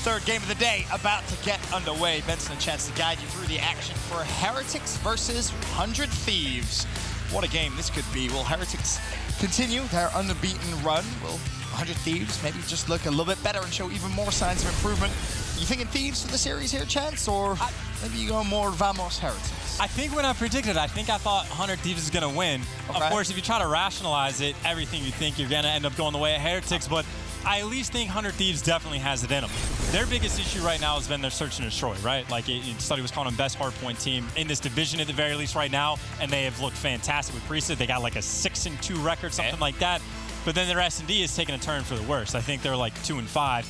third game of the day about to get underway. Benson, a chance to guide you through the action for Heretics versus 100 Thieves. What a game this could be. Will Heretics continue their unbeaten run? Will 100 Thieves maybe just look a little bit better and show even more signs of improvement? You thinking Thieves for the series here, Chance? Or maybe you go more Vamos Heretics? I think when I predicted, I thought 100 Thieves is going to win. Okay. Of course, if you try to rationalize it, everything you think you're going to end up going the way of Heretics, but I at least think 100 Thieves definitely has it in them. Their biggest issue right now has been their search and destroy, right? Like, study was calling them best hardpoint team in this division at the very least right now, and they have looked fantastic with Priesthood. They got like a 6-2 record, something like that. But then their S&D is taking a turn for the worst. I think they're like 2-5,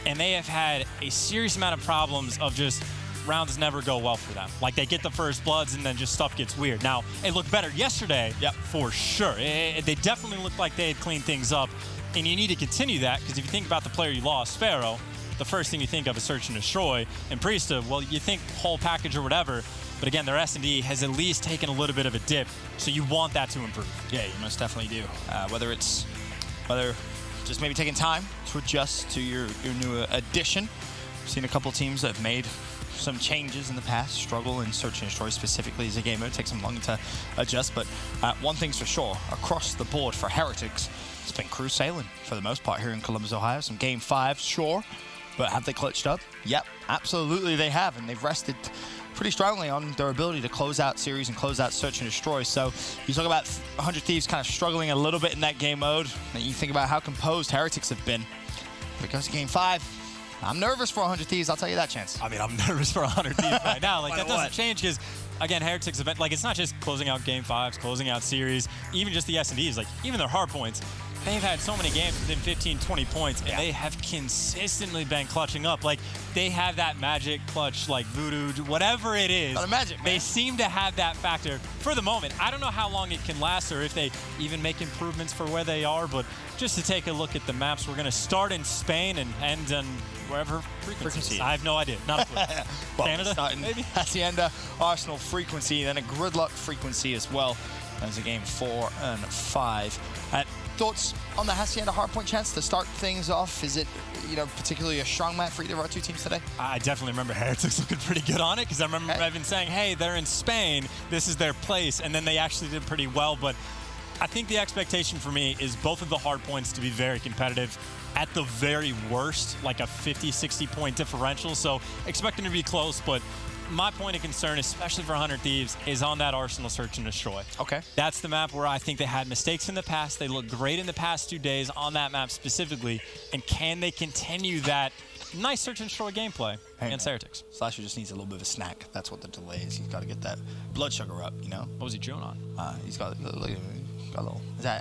and they have had a serious amount of problems of just rounds never go well for them. Like, they get the first bloods and then just stuff gets weird. Now, it looked better yesterday, for sure. They definitely looked like they had cleaned things up. And you need to continue that, because if you think about the player you lost, Pharaoh, the first thing you think of is search and destroy. And Priesthood, well, you think whole package or whatever, but again, their S&D has at least taken a little bit of a dip, so you want that to improve. Yeah, you most definitely do. Whether just maybe taking time to adjust to your new addition. We've seen a couple teams that have made some changes in the past, struggle in search and destroy specifically as a game mode. It takes them long to adjust, but one thing's for sure, across the board for Heretics, it's been crew sailing for the most part here in Columbus, Ohio. Some game 5s, sure, but have they clutched up? Yep, absolutely they have, and they've rested pretty strongly on their ability to close out series and close out search and destroy. So you talk about 100 Thieves kind of struggling a little bit in that game mode, and you think about how composed Heretics have been. If it goes to game 5, I'm nervous for 100 Thieves, I'll tell you that, Chance. I mean, I'm nervous for 100 Thieves right now. Like, that doesn't change, because again, Heretics event, like, it's not just closing out game 5s, closing out series, even just the S&Ds, like even their hard points. They've had so many games within 15, 20 points, and they have consistently been clutching up. Like, they have that magic clutch, like voodoo, whatever it is. Not a magic, man. They seem to have that factor for the moment. I don't know how long it can last or if they even make improvements for where they are, but just to take a look at the maps, we're going to start in Spain and end in wherever frequency. I have no idea. Not a clue. Well, Canada, maybe? Hacienda, Arsenal frequency, then a Gridlock frequency as well. As a game 4 and 5. Thoughts on the Hacienda hardpoint, Chance, to start things off? Is it, particularly a strong map for either of our two teams today? I definitely remember Heretics looking pretty good on it, because I remember I've been saying, hey, they're in Spain, this is their place, and then they actually did pretty well. But I think the expectation for me is both of the hardpoints to be very competitive. At the very worst, like a 50, 60 point differential. So expect them to be close, but my point of concern, especially for 100 Thieves, is on that Arsenal search and destroy. Okay. That's the map where I think they had mistakes in the past. They looked great in the past 2 days on that map specifically. And can they continue that nice search and destroy gameplay against Heretics? Slasher just needs a little bit of a snack. That's what the delay is. He's got to get that blood sugar up, What was he chewing on? He's got a little,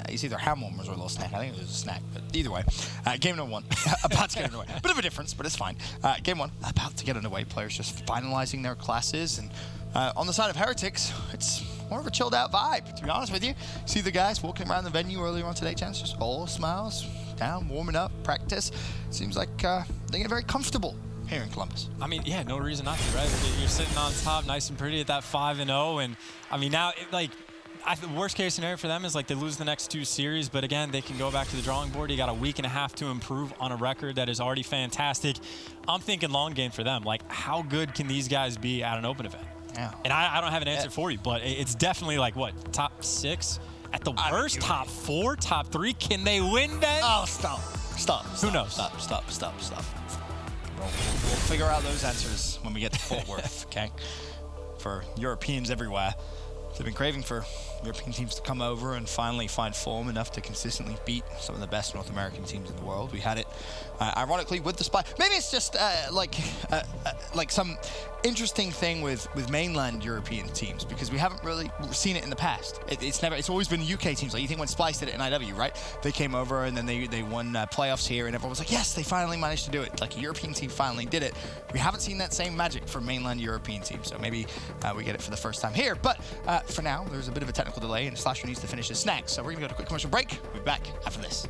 it's either ham warmers or a little snack. I think it was a snack, but either way. Game number 1, about to get underway. Bit of a difference, but it's fine. Game 1, about to get underway. Players just finalizing their classes, and on the side of Heretics, it's more of a chilled out vibe, to be honest with you. See the guys walking around the venue earlier on today, Chance, just all smiles, down, warming up, practice. Seems like they get very comfortable here in Columbus. I mean, yeah, no reason not to, right? You're sitting on top, nice and pretty at that 5-0, and I mean, now, the worst case scenario for them is like they lose the next 2 series, but again, they can go back to the drawing board. You got a week and a half to improve on a record that is already fantastic. I'm thinking long game for them. Like, how good can these guys be at an open event? Yeah. And I don't have an answer for you, but it's definitely like, what, top 6? At the worst, top 4, top 3? Can they win, Ben? Oh, stop. Who knows? Stop. We'll figure out those answers when we get to Fort Worth, okay? For Europeans everywhere, they've been craving for European teams to come over and finally find form enough to consistently beat some of the best North American teams in the world. We had it, ironically, with the Spy. Maybe it's just like some interesting thing with mainland European teams, because we haven't really seen it in the past. It's always been UK teams. Like, you think when Splice did it in IW, right? They came over and then they won playoffs here, and everyone was like, yes, they finally managed to do it. Like, a European team finally did it. We haven't seen that same magic from mainland European teams, so maybe we get it for the first time here. But for now, there's a bit of a technical delay, and Slasher needs to finish his snack. So we're gonna go to a quick commercial break. We'll be back after this.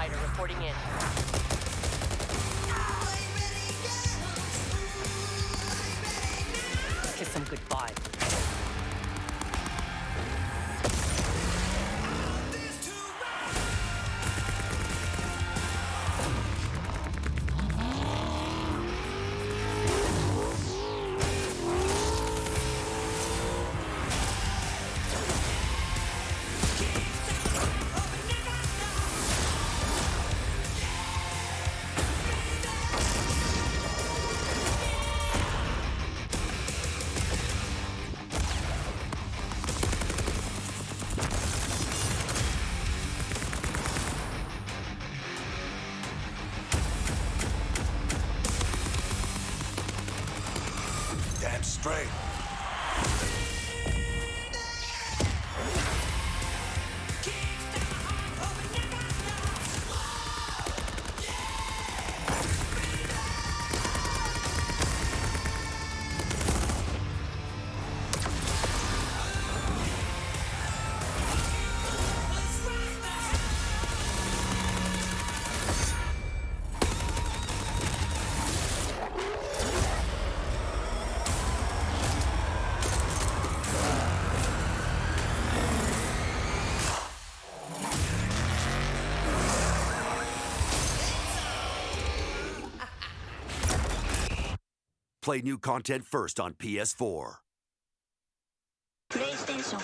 Rider reporting in. Kiss them goodbye. Damn straight. Play new content first on PS4. PlayStation.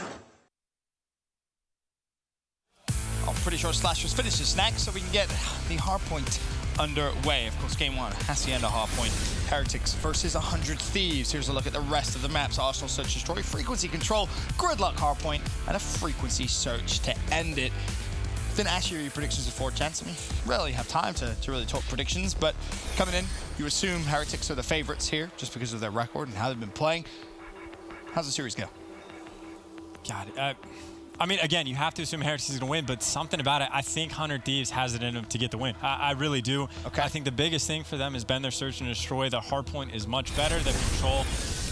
I'm pretty sure Slashers finishes next, so we can get the hardpoint underway. Of course, game one, Hacienda hardpoint. Heretics versus 100 Thieves. Here's a look at the rest of the maps. Arsenal Search Destroy, Frequency Control, Gridlock hardpoint, and a Frequency Search to end it. Didn't ask you your predictions before, Chance. I mean, rarely have time to really talk predictions, but coming in, you assume Heretics are the favorites here just because of their record and how they've been playing. How's the series go? God, I mean, again, you have to assume Heretics is going to win, but something about it, I think 100 Thieves has it in them to get the win. I really do. Okay. I think the biggest thing for them has been their Search and Destroy. The hardpoint is much better. Their control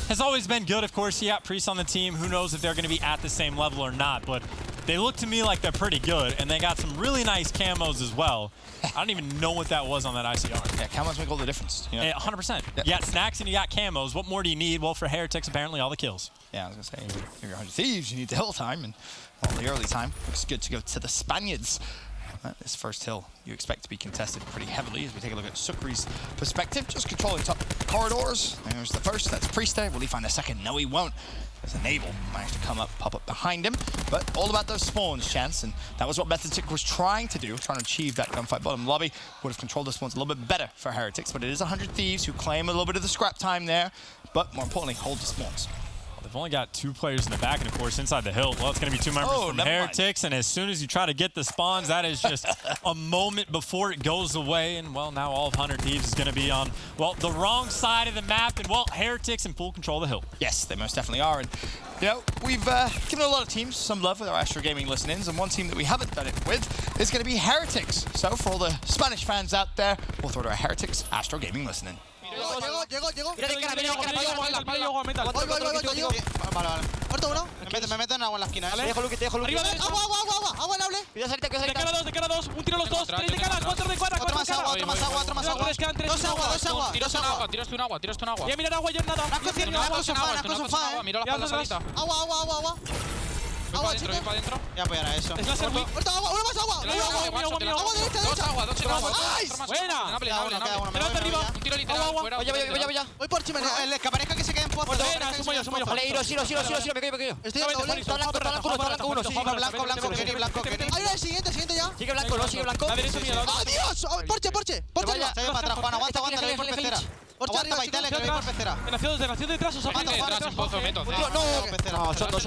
has always been good. Of course, you got Priest on the team. Who knows if they're going to be at the same level or not, but they look to me like they're pretty good, and they got some really nice camos as well. I don't even know what that was on that ICR. Yeah, camos make all the difference. You know? 100%. Yep. You got snacks and you got camos. What more do you need? Well, for Heretics, apparently all the kills. Yeah, I was going to say, if you're 100 Thieves, you need the hill time, and all the early time. It's good to go to the Spaniards. This first hill you expect to be contested pretty heavily as we take a look at Sukri's perspective. Just controlling top corridors. There's the first, that's Priest there. Will he find a second? No, he won't. As Enable managed to come up, pop up behind him. But all about those spawns, Chance, and that was what Methodic was trying to do, trying to achieve that gunfight bottom lobby. Would have controlled the spawns a little bit better for Heretics, but it is 100 Thieves who claim a little bit of the scrap time there, but more importantly, hold the spawns. They've only got 2 players in the back, and of course, inside the hill, well, it's going to be 2 members from Heretics, and as soon as you try to get the spawns, that is just a moment before it goes away, and, well, now all of 100 Thieves is going to be on, well, the wrong side of the map, and, well, Heretics in full control of the hill. Yes, they most definitely are, and, you know, we've given a lot of teams some love with our Astro Gaming listen-ins, and one team that we haven't done it with is going to be Heretics. So, for all the Spanish fans out there, we'll throw to our Heretics Astro Gaming listen-in. Llego. Mira de cara, Vale. Muerto uno. Me meto en agua en la esquina. Te dejo Luke. Agua, hable. Cuidado, salita. De cara dos. Un tiro los dos. 3 de cara, 4 de cara. Otro más agua. Quedan 3. Dos agua. Tiraste un agua. Y a mirar agua, yo nada. Nasco sofá. Miro la espalda, salita. Agua. Agua, voy para adentro. Voy a apoyar a eso. Es la serví. Muerto agua, uno más agua. Agua derecha. Dos agua. Buena. Queda uno. Espérate arriba. Un tiro literal. Voy. Voy por chimenea. El que aparezca que se quede en pozo. Sumo yo. Vale, Iro. Estoy en doble. Está blanco uno. Sí, blanco. Ahí va el siguiente ya. Sigue blanco. La derecha mía. ¡Adiós! Porche. Arriba. Se ve para atrás, Juan. Aguanta, le voy por pecera. Porche arriba, Vitale, que le voy por pecera. Nació detrás, os aguanta. No, son dos.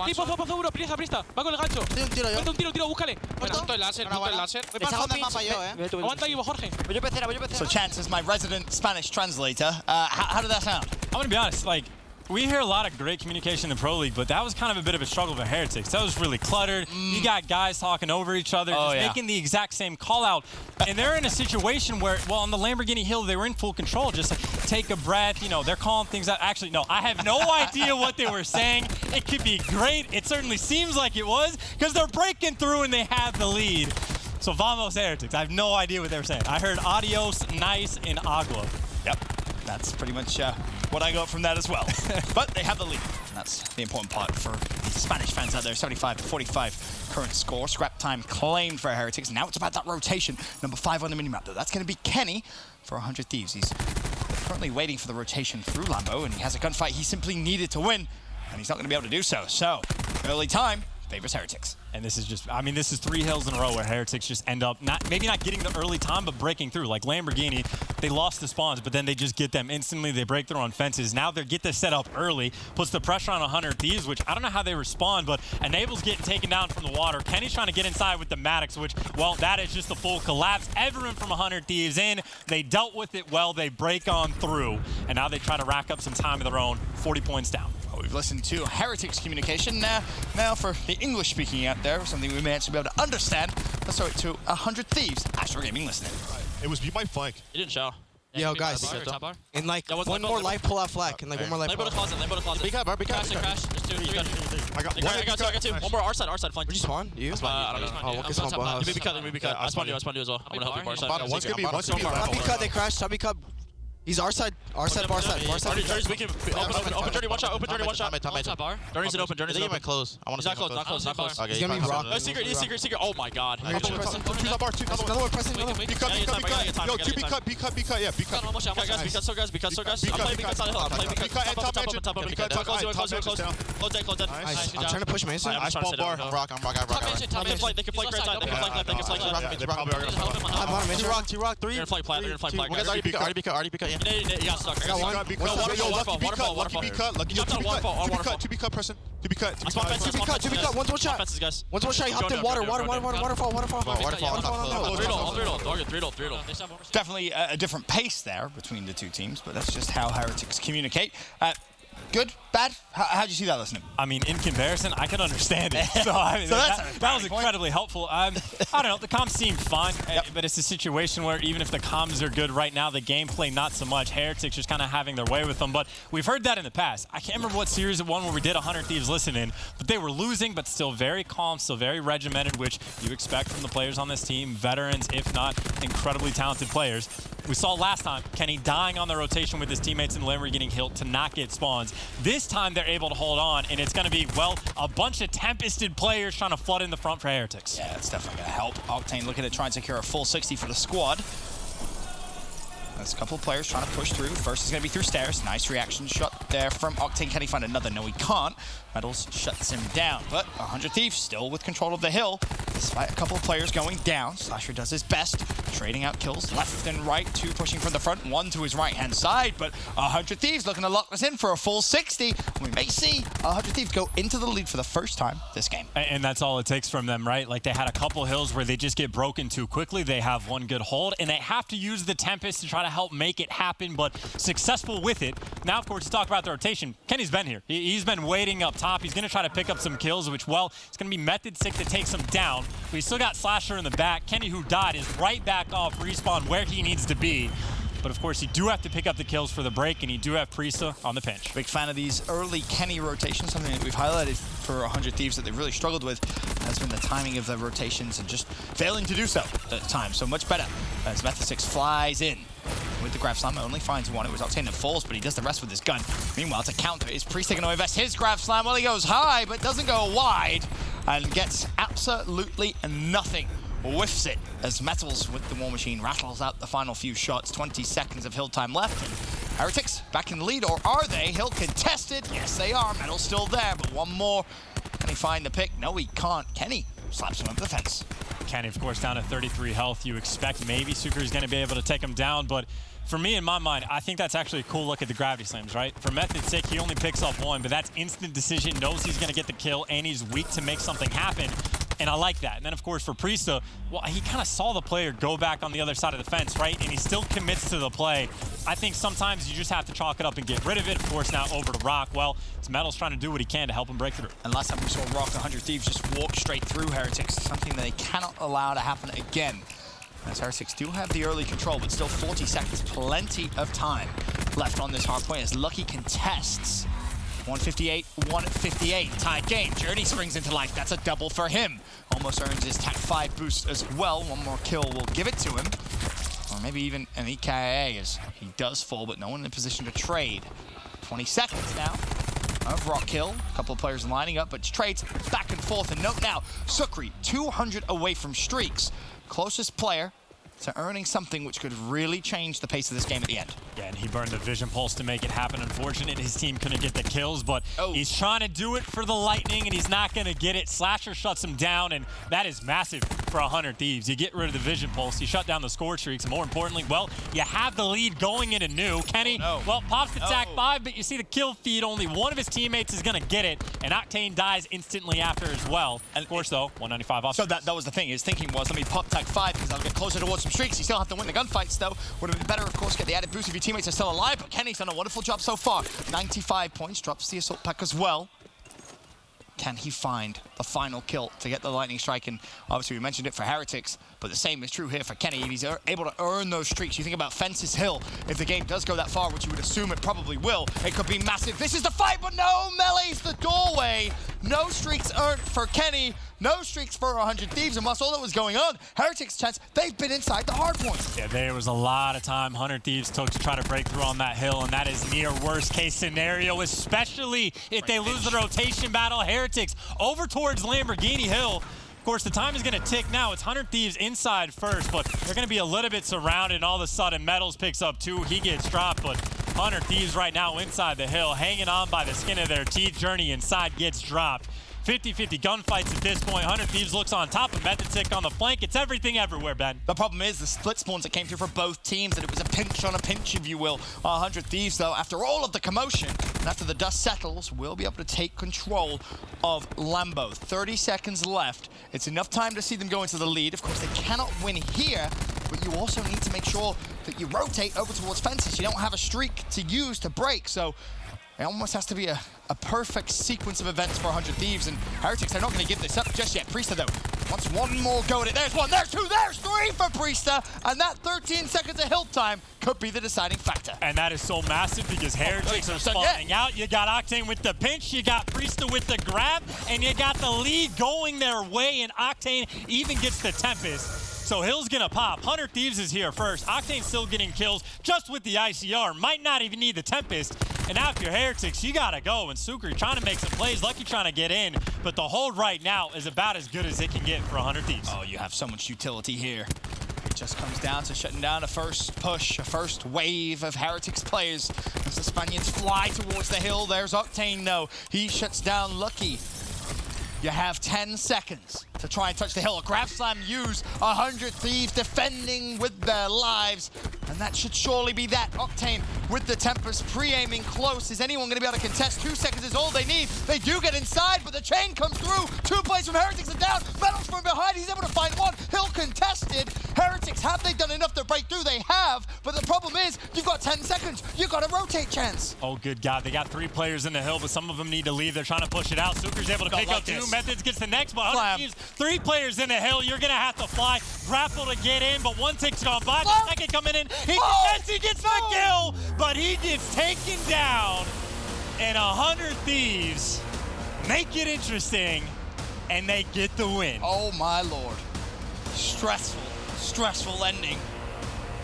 Sí, pozo uno, prista. Va con el gancho. Estoy un tiro yo. Mete un tiro, búscale. Punto el láser. Voy para el fondo del mapa yo, Aguanta vivo, Jorge. Voy pecera. So Chance is my resident Spanish translator. How did that sound? I'm going to be honest, like, we hear a lot of great communication in the Pro League, but that was kind of a bit of a struggle for Heretics. That was really cluttered. You got guys talking over each other, making the exact same call out. And they're in a situation where, well, on the Lamborghini Hill, they were in full control. Just like, take a breath, you know, they're calling things out. Actually, no, I have no idea what they were saying. It could be great. It certainly seems like it was, because they're breaking through and they have the lead. So Vamos Heretics, I have no idea what they were saying. I heard adios, nice, and agua. Yep, that's pretty much what I got from that as well. But they have the lead. And that's the important part for the Spanish fans out there. 75-45 current score. Scrap time claimed for Heretics. Now it's about that rotation. Number 5 on the minimap, though. That's going to be Kenny for 100 Thieves. He's currently waiting for the rotation through Lambo, and he has a gunfight he simply needed to win, and he's not going to be able to do so. So, early time favors Heretics. And this is just, I mean, this is 3 hills in a row where Heretics just end up maybe not getting the early time, but breaking through. Like Lamborghini, they lost the spawns, but then they just get them instantly. They break through on fences. Now they get this set up early, puts the pressure on 100 Thieves, which I don't know how they respond, but Enable's getting taken down from the water. Kenny's trying to get inside with the Maddox, which, well, that is just a full collapse. Everyone from 100 Thieves in. They dealt with it well. They break on through, and now they try to rack up some time of their own. 40 points down. We've listened to Heretics communication. Now for the English speaking out there, something we may actually be able to understand. Let's throw it to 100 Thieves. Astro Gaming listening. It was you might flank. You didn't show. Yo, guys. In like one more life pull out flag. In like one more life Lambo to pull out. closet, Lambo to closet. Be cut, bro. Be cut. Crash. There's 2, 3. I got one. I got 2. One more, our side flank. Where'd you spawn? You? I don't know. Oh, what can spawn boathouse? Maybe be cut. I spawned you as well. I'm gonna help you, bar side. One's gonna be Top be cut, they crashed. Top be cut. He's our side, bar side. Journey's weak. Open Journey, watch out. Open Journey, watch out. Journey's an open. I think he might close. I want to He's not close. Okay, He's gonna be rock. Secret. Oh my god. Two top bar, two. Another one pressing. Be cut. Yo, two be cut. Yeah, be cut. Guys, be cut, so guys. I'm playing be cut side of hill. I'm playing be cut. Top. Close. Nice. I'm trying to push Mason. I spawn bar. I'm rock. They can flank right side. They can flank left. They probably are gonna flank. Two rock, 3. They're gonna flank plat. Already be cut. You got stuck. Yo, lucky be cut. To be cut, person. To be cut. To be cut. One's one shot. Guys. One's one shot. He hopped in water. Waterfall. Definitely a different pace there between the two teams, but that's just how Heretics communicate. Good? Bad? How'd you see that, listening? I mean, in comparison, I can understand it. So, I mean, that was incredibly helpful. I don't know. The comms seemed fine, but it's a situation where even if the comms are good right now, the gameplay not so much. Heretics just kind of having their way with them. But we've heard that in the past. I can't remember what series it won where we did 100 Thieves listening, but they were losing, but still very calm, still very regimented, which you expect from the players on this team. Veterans, if not incredibly talented players. We saw last time Kenny dying on the rotation with his teammates in the lane, getting hit to not get spawns. This time they're able to hold on, and it's going to be, well, a bunch of tempested players trying to flood in the front for Heretics. Yeah, it's definitely going to help. Octane looking to try and secure a full 60 for the squad. There's a couple of players trying to push through. First is going to be through stairs. Nice reaction shot there from Octane. Can he find another? No, he can't. Metals shuts him down. But 100 Thieves still with control of the hill, despite a couple of players going down. Slasher does his best, trading out kills left and right. 2 pushing from the front, 1 to his right-hand side. But 100 Thieves looking to lock this in for a full 60. We may see 100 Thieves go into the lead for the first time this game. And that's all it takes from them, right? Like, they had a couple hills where they just get broken too quickly. They have one good hold, and they have to use the Tempest to try to help make it happen, but successful with it. Now, of course, to talk about the rotation, Kenny's been here. He's been waiting up top. He's going to try to pick up some kills, which, well, it's going to be Method 6 that takes him down. But he's still got Slasher in the back. Kenny, who died, is right back off respawn where he needs to be. But of course, you do have to pick up the kills for the break, and you do have Prisa on the pinch. Big fan of these early Kenny rotations. Something that we've highlighted for 100 Thieves that they've really struggled with has been the timing of the rotations and just failing to do so at times. So much better as Method 6 flies in with the Grav Slam. Only finds one. It was Octane that falls, but he does the rest with his gun. Meanwhile, to counter, is Priest taking to invest his Grav Slam? Well, he goes high, but doesn't go wide and gets absolutely nothing. Whiffs it as Metals with the War Machine rattles out the final few shots. 20 seconds of hill time left. And Heretics back in the lead, or are they? Hill contested. Yes, they are. Metal's still there, but one more. Can he find the pick? No, he can't. Kenny slaps him over the fence. Kenny, of course, down at 33 health. You expect maybe Sucre's going to be able to take him down, but for me, in my mind, I think that's actually a cool look at the gravity slams, right? For Method 6, he only picks up 1, but that's instant decision, knows he's going to get the kill, and he's weak to make something happen. And I like that. And then, of course, for Prisa, well, he kind of saw the player go back on the other side of the fence, right? And he still commits to the play. I think sometimes you just have to chalk it up and get rid of it. Of course, now over to Rock. Well, it's Metal's trying to do what he can to help him break through. And last time we saw Rock, 100 Thieves just walk straight through Heretics, something that they cannot allow to happen again. As Heretics do have the early control, but still 40 seconds, plenty of time left on this hard point as Lucky contests 158, 158. Tied game. Journey springs into life. That's a double for him. Almost earns his TAC 5 boost as well. One more kill will give it to him. Or maybe even an EKIA as he does fall, but no one in a position to trade. 20 seconds now of rock kill. A couple of players lining up, but trades back and forth. And note now, Sukri, 200 away from streaks. Closest player to earning something which could really change the pace of this game at the end. Yeah, and he burned the vision pulse to make it happen. Unfortunate his team couldn't get the kills, but he's trying to do it for the Lightning, and he's not going to get it. Slasher shuts him down, and that is massive for 100 Thieves. You get rid of the vision pulse, you shut down the score streaks, and more importantly, well, you have the lead going into new. Kenny, well, pops the TAC 5, but you see the kill feed. Only one of his teammates is going to get it, and Octane dies instantly after as well. And of course, though, 195 off. So that was the thing. His thinking was, let me pop TAC 5 because I'll get closer towards some streaks. You still have to win the gunfights, though. Would have been better, of course, get the added boost if your teammates are still alive, but Kenny's done a wonderful job so far. 95 points, drops the assault pack as well. Can he find the final kill to get the lightning strike? And obviously we mentioned it for Heretics, but the same is true here for Kenny. He's able to earn those streaks. You think about Fences Hill, if the game does go that far, which you would assume it probably will, it could be massive. This is the fight, but no, Melee's the doorway. No streaks earned for Kenny. No streaks for 100 Thieves, and whilst all that was going on, Heretics' chance, they've been inside the hard points. Yeah, there was a lot of time 100 Thieves took to try to break through on that hill, and that is near worst case scenario, especially if they lose the rotation battle. Heretics over towards Lamborghini Hill. Of course, the time is going to tick now. It's 100 Thieves inside first, but they're going to be a little bit surrounded, and all of a sudden, Metals picks up two. He gets dropped, but 100 Thieves right now inside the hill, hanging on by the skin of their teeth. Journey inside gets dropped. 50-50 gunfights at this point. 100 Thieves looks on top of Metatic on the flank. It's everything everywhere, Ben. The problem is the split spawns that came through for both teams, and it was a pinch on a pinch, if you will. 100 Thieves, though, after all of the commotion, and after the dust settles, will be able to take control of Lambo. 30 seconds left. It's enough time to see them go into the lead. Of course, they cannot win here, but you also need to make sure that you rotate over towards Fences. You don't have a streak to use to break, so it almost has to be a perfect sequence of events for 100 Thieves, and Heretics, they're not going to give this up just yet. Priesta, though, wants one more go at it. There's one, there's two, there's three for Priesta, and that 13 seconds of hill time could be the deciding factor. And that is so massive because Heretics are spawning out. You got Octane with the pinch, you got Priesta with the grab, and you got the lead going their way, and Octane even gets the Tempest. So Hill's gonna pop. 100 Thieves is here first. Octane's still getting kills just with the ICR. Might not even need the Tempest. And now if you're Heretics, you gotta go. And Sukri trying to make some plays. Lucky trying to get in. But the hold right now is about as good as it can get for 100 Thieves. Oh, you have so much utility here. It just comes down to shutting down a first push, a first wave of Heretics players. As the Spaniards fly towards the hill, there's Octane, though. He shuts down Lucky. You have 10 seconds to try and touch the hill. A grab slam used. 100 Thieves defending with their lives. And that should surely be that. Octane with the Tempest pre-aiming close. Is anyone going to be able to contest? 2 seconds is all they need. They do get inside, but the chain comes through. 2 plays from Heretics are down. Metals from behind. He's able to find one. Hill contested. Heretics, have they done enough to break through? They have. But the problem is, you've got 10 seconds. You've got a rotate chance. Oh, good God. They got 3 players in the hill, but some of them need to leave. They're trying to push it out. Sukri's able to pick up 2. Methods gets the next, but 100 Thieves, 3 players in the hill. You're going to have to fly. Grapple to get in, but 1 tick's gone by. The second coming in. He gets the kill, but he gets taken down. And 100 Thieves make it interesting, and they get the win. Oh, my Lord. Stressful ending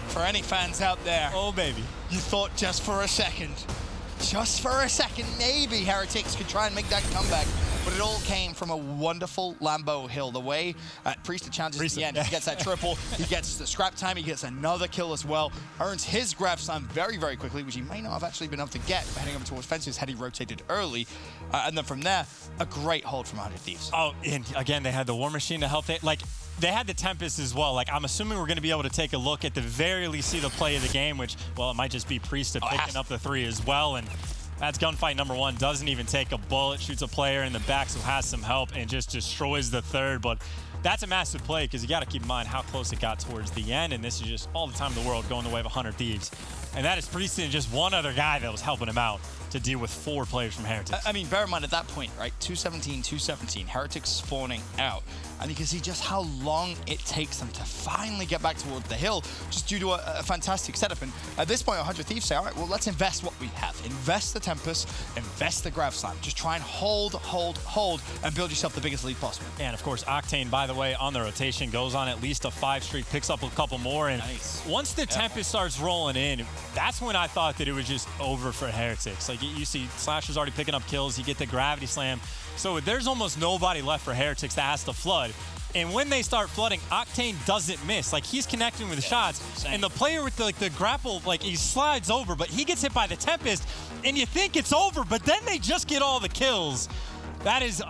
for any fans out there. Oh, baby. You thought just for a second, maybe Heretics could try and make that comeback. But it all came from a wonderful Lambo Hill. The way Priesta challenges at the end, he gets that triple, he gets the scrap time, he gets another kill as well, earns his grab slam very, very quickly, which he may not have actually been able to get heading over towards Fences had he rotated early. And then from there, a great hold from 100 Thieves. Oh, and again, they had the War Machine to help. They had the Tempest as well. I'm assuming we're going to be able to take a look at the very least see the play of the game, which, well, it might just be Priesta picking up the 3 as well. And that's gunfight number 1. Doesn't even take a bullet, shoots a player in the back, so has some help, and just destroys the 3rd. But that's a massive play because you got to keep in mind how close it got towards the end, and this is just all the time in the world going the way of 100 Thieves. And that is Priesta and just one other guy that was helping him out to deal with 4 players from Heretics. I mean, bear in mind at that point, right? 217, 217, Heretics spawning out. And you can see just how long it takes them to finally get back towards the hill, just due to a fantastic setup. And at this point, 100 Thieves say, all right, well, let's invest what we have. Invest the Tempest, invest the Grav Slam. Just try and hold, and build yourself the biggest lead possible. And, of course, Octane, by the way, on the rotation, goes on at least a 5 streak, picks up a couple more. And once the Tempest starts rolling in, that's when I thought that it was just over for Heretics. Like, you see Slasher's already picking up kills. You get the Gravity Slam. So there's almost nobody left for Heretics that has to flood. And when they start flooding, Octane doesn't miss. Like, he's connecting with the shots. And the player with the grapple, like, he slides over, but he gets hit by the Tempest. And you think it's over, but then they just get all the kills. That is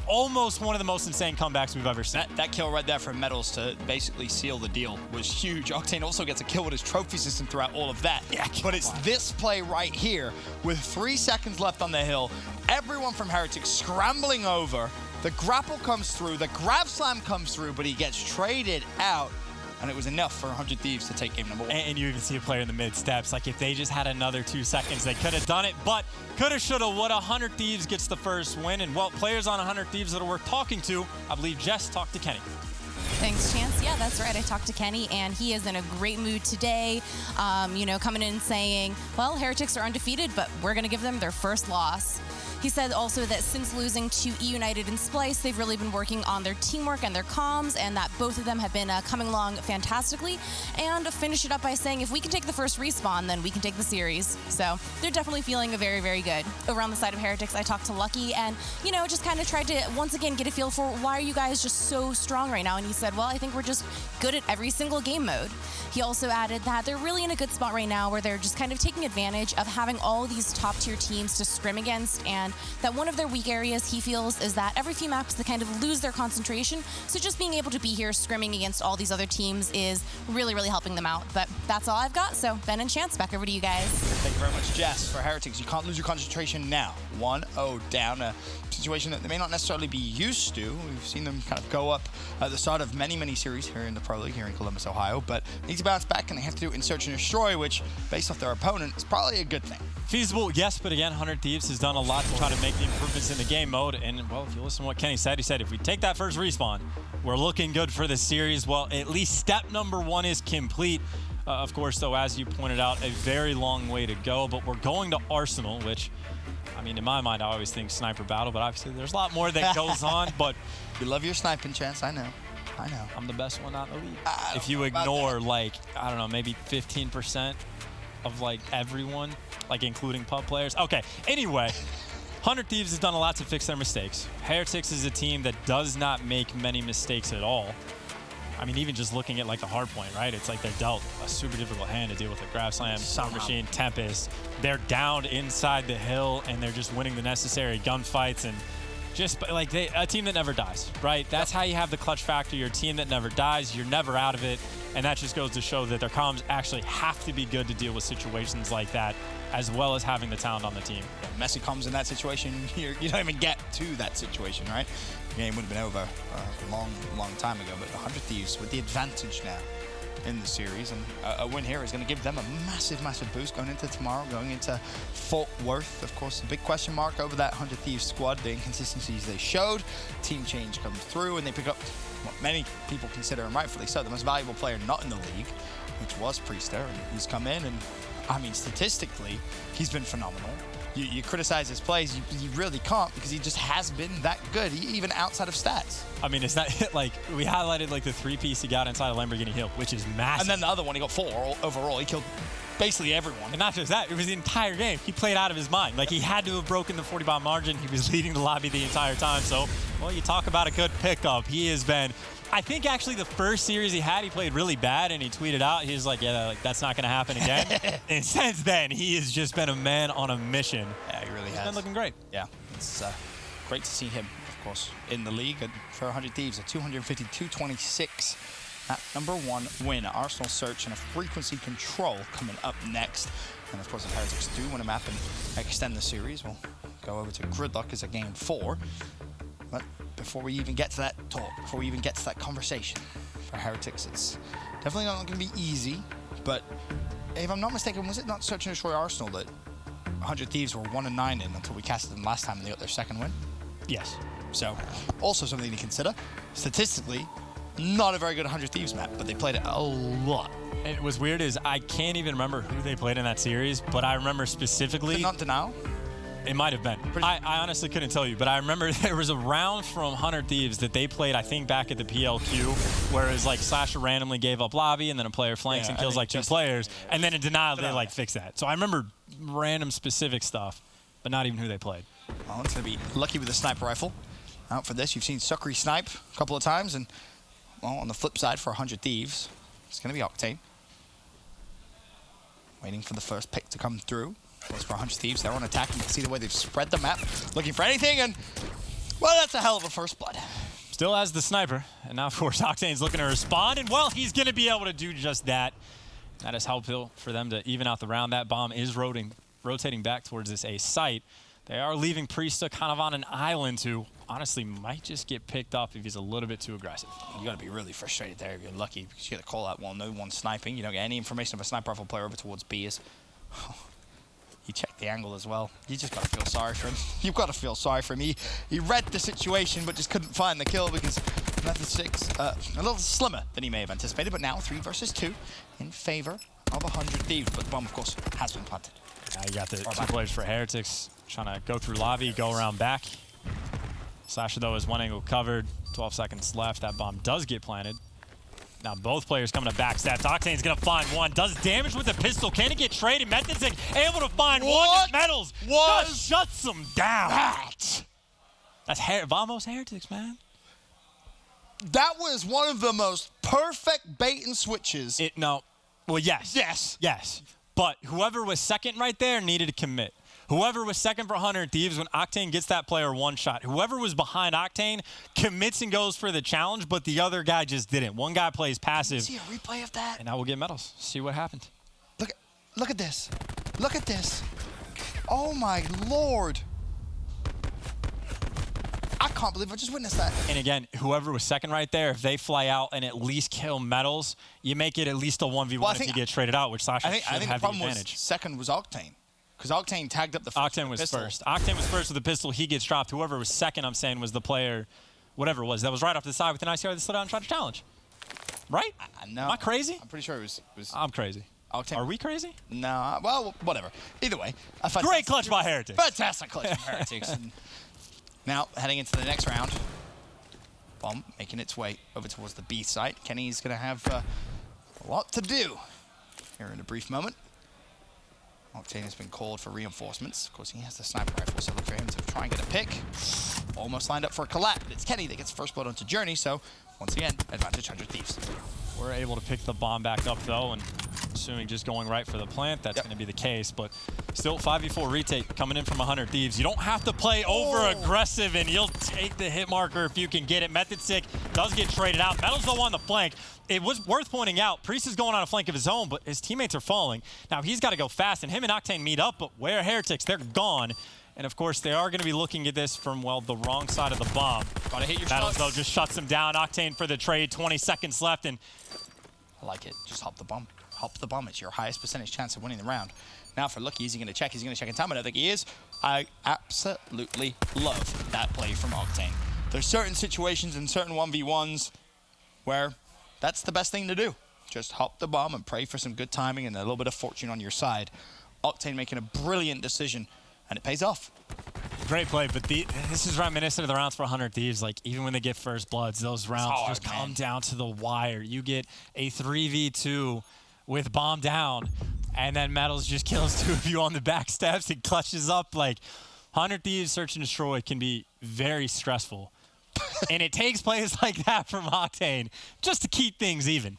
almost one of the most insane comebacks we've ever seen. That kill right there from Metals to basically seal the deal was huge. Octane also gets a kill with his trophy system throughout all of that. Yeah, but it's this play right here with 3 seconds left on the hill. Everyone from Heretics scrambling over. The grapple comes through. The Grav Slam comes through, but he gets traded out. And it was enough for 100 Thieves to take game number 1. And you even see a player in the mid steps. Like, if they just had another 2 seconds, they could have done it. But coulda, shoulda, woulda. 100 Thieves gets the first win. And, well, players on 100 Thieves that are worth talking to, I believe Jess talked to Kenny. Thanks, Chance. Yeah, that's right. I talked to Kenny, and he is in a great mood today. You know, coming in and saying, well, Heretics are undefeated, but we're going to give them their first loss. He said also that since losing to E-United and Splice, they've really been working on their teamwork and their comms, and that both of them have been coming along fantastically. And finished it up by saying, if we can take the first respawn, then we can take the series. So they're definitely feeling very, very good. Over on the side of Heretics, I talked to Lucky and, you know, just kind of tried to once again get a feel for why are you guys just so strong right now? And he said, well, I think we're just good at every single game mode. He also added that they're really in a good spot right now where they're just kind of taking advantage of having all these top-tier teams to scrim against, and that one of their weak areas, he feels, is that every few maps they kind of lose their concentration, so just being able to be here scrimming against all these other teams is really, really helping them out. But that's all I've got, so Ben and Chance, back over to you guys. Thank you very much, Jess. For Heretics, you can't lose your concentration now. 1-0 down, a situation that they may not necessarily be used to. We've seen them kind of go up at the start of many, many series here in the Pro League, here in Columbus, Ohio, but they need to bounce back, and they have to do it in search and destroy, which, based off their opponent, is probably a good thing. Feasible, yes, but again, 100 Thieves has done a lot to try to make the improvements in the game mode, and, well, if you listen to what Kenny said, he said, if we take that first respawn, we're looking good for the series. Well, at least step number 1 is complete. Of course, though, as you pointed out, a very long way to go, but we're going to Arsenal, which, I mean, in my mind, I always think sniper battle, but obviously there's a lot more that goes on, but... You love your sniping, Chance, I know. I'm the best one out in the league. If you ignore, like, I don't know, maybe 15% of, like, everyone, like, including pub players. Okay, anyway, 100 Thieves has done a lot to fix their mistakes. Heretics is a team that does not make many mistakes at all. I mean, even just looking at, like, the hard point, right? It's like they're dealt a super difficult hand to deal with a Grav Slam, Storm Machine, Tempest. They're down inside the hill, and they're just winning the necessary gunfights, and just, like, a team that never dies, right? That's how you have the clutch factor. You're a team that never dies. You're never out of it, and that just goes to show that their comms actually have to be good to deal with situations like that, as well as having the talent on the team. Yeah, messy comms in that situation, you don't even get to that situation, right? The game would have been over a long, long time ago, but 100 Thieves with the advantage now in the series, and a win here is going to give them a massive, massive boost going into tomorrow, going into Fort Worth. Of course, the big question mark over that 100 Thieves squad, the inconsistencies they showed. Team change comes through, and they pick up what many people consider, and rightfully so, the most valuable player not in the league, which was Priester, and he's come in, and I mean, statistically, he's been phenomenal. You criticize his plays, you really can't, because he just has been that good, even outside of stats. I mean, it's not like we highlighted like the 3-piece he got inside of Lamborghini Hill, which is massive. And then the other one, he got 4 overall. He killed basically everyone. And not just that, it was the entire game. He played out of his mind. Like, he had to have broken the 40-bomb margin. He was leading the lobby the entire time. So, well, you talk about a good pickup. He has been, I think actually the first series he had, he played really bad, and he tweeted out, he was like, yeah, like, that's not going to happen again. And since then, he has just been a man on a mission. Yeah, he really has. He's been looking great. Yeah, it's great to see him, of course, in the league. And for 100 Thieves, a 250-226 at #1 win. Arsenal Search and a frequency control coming up next. And of course, if Heretics do win a map and extend the series, we'll go over to Gridlock as a game 4. But before we even get to that talk, before we even get to that conversation, for Heretics, it's definitely not going to be easy. But if I'm not mistaken, was it not Search and Destroy Arsenal that 100 Thieves were 1-9 in until we casted them last time and they got their second win. Yes. So, also something to consider. Statistically, not a very good 100 Thieves map, but they played it a lot. And what was weird is I can't even remember who they played in that series, but I remember specifically. Not Denial? It might have been. I honestly couldn't tell you, but I remember there was a round from 100 Thieves that they played, I think, back at the PLQ, where it was like Slasher randomly gave up lobby, and then a player flanks and kills like 2 players, and then in Denial they like fixed that. So I remember random specific stuff, but not even who they played. Well, it's going to be lucky with the sniper rifle. Out for this, you've seen Sukri snipe a couple of times, and well, on the flip side for 100 Thieves, it's going to be Octane. Waiting for the first pick to come through. As for 100 Thieves, they're on attack. You can see the way they've spread the map, looking for anything, and, well, that's a hell of a first blood. Still has the sniper, and now, of course, Octane's looking to respond, and, well, he's going to be able to do just that. That is helpful for them to even out the round. That bomb is rotating back towards this A site. They are leaving Priesta kind of on an island who, honestly, might just get picked up if he's a little bit too aggressive. You got to be really frustrated there if you're lucky, because you get a call out while no one's sniping. You don't get any information of a sniper rifle player over towards B. He checked the angle as well. You just got to feel sorry for him. You've got to feel sorry for him. He read the situation, but just couldn't find the kill because Method 6, a little slimmer than he may have anticipated, but now 3 versus 2 in favor of 100 Thieves. But the bomb, of course, has been planted. Now you got the 2 players for Heretics trying to go through lobby, go around back. Slasher, though, is 1 angle covered. 12 seconds left. That bomb does get planted. Now both players coming to backstab. Octane's going to find one. Does damage with the pistol. Can it get traded? Method's able to find one. Metals just shuts him down. That's Vamos Heretics, man. That was one of the most perfect bait and switches. Well, yes. Yes. But whoever was second right there needed to commit. Whoever was second for 100 Thieves, when Octane gets that player 1 shot, whoever was behind Octane commits and goes for the challenge, but the other guy just didn't. One guy plays passive. See a replay of that? And now we'll get medals. See what happened. Look at this. Look at this. Oh my Lord. I can't believe I just witnessed that. And again, whoever was second right there, if they fly out and at least kill medals, you make it at least a 1v1 if you get traded out, which Sasha should have the advantage. Second was Octane. Because Octane tagged up the first Octane was first. Octane was first with the pistol. He gets dropped. Whoever was second, I'm saying, was the player, whatever it was, that was right off the side with an ICR that slid out and tried to challenge. Right? No. Am I crazy? I'm pretty sure it was I'm crazy. Octane. Are we crazy? No. Well, whatever. Either way. Great clutch by Heretics. Fantastic clutch by Heretics. Now, heading into the next round. Bomb making its way over towards the B site. Kenny's going to have a lot to do here in a brief moment. Octane has been called for reinforcements. Of course, he has the sniper rifle, so look for him to try and get a pick. Almost lined up for a collab, but it's Kenny that gets first blood onto Journey, so once again, advantage 100 Thieves. We're able to pick the bomb back up, though, and assuming just going right for the plant, that's going to be the case. But still, 5v4 retake coming in from 100 Thieves. You don't have to play over-aggressive, and you'll take the hit marker if you can get it. Method Sick does get traded out. Metal's though on the flank. It was worth pointing out, Priest is going on a flank of his own, but his teammates are falling. Now, he's got to go fast, and him and Octane meet up, but where are Heretics? They're gone. And, of course, they are going to be looking at this from, well, the wrong side of the bomb. Gotta hit your Battles, shots. though, just shuts him down. Octane for the trade, 20 seconds left, and I like it. Just hop the bomb. Hop the bomb. It's your highest percentage chance of winning the round. Now for Lucky, is he going to check? He's going to check in time. I don't think he is. I absolutely love that play from Octane. There's certain situations and certain 1v1s where that's the best thing to do. Just hop the bomb and pray for some good timing and a little bit of fortune on your side. Octane making a brilliant decision, and it pays off. Great play, but this is reminiscent of the rounds for 100 Thieves. Like, even when they get first bloods, those rounds just come down to the wire. You get a 3v2 with bomb down, and then Metals just kills 2 of you on the back steps and clutches up. Like, 100 Thieves Search and Destroy can be very stressful. And it takes plays like that from Octane just to keep things even.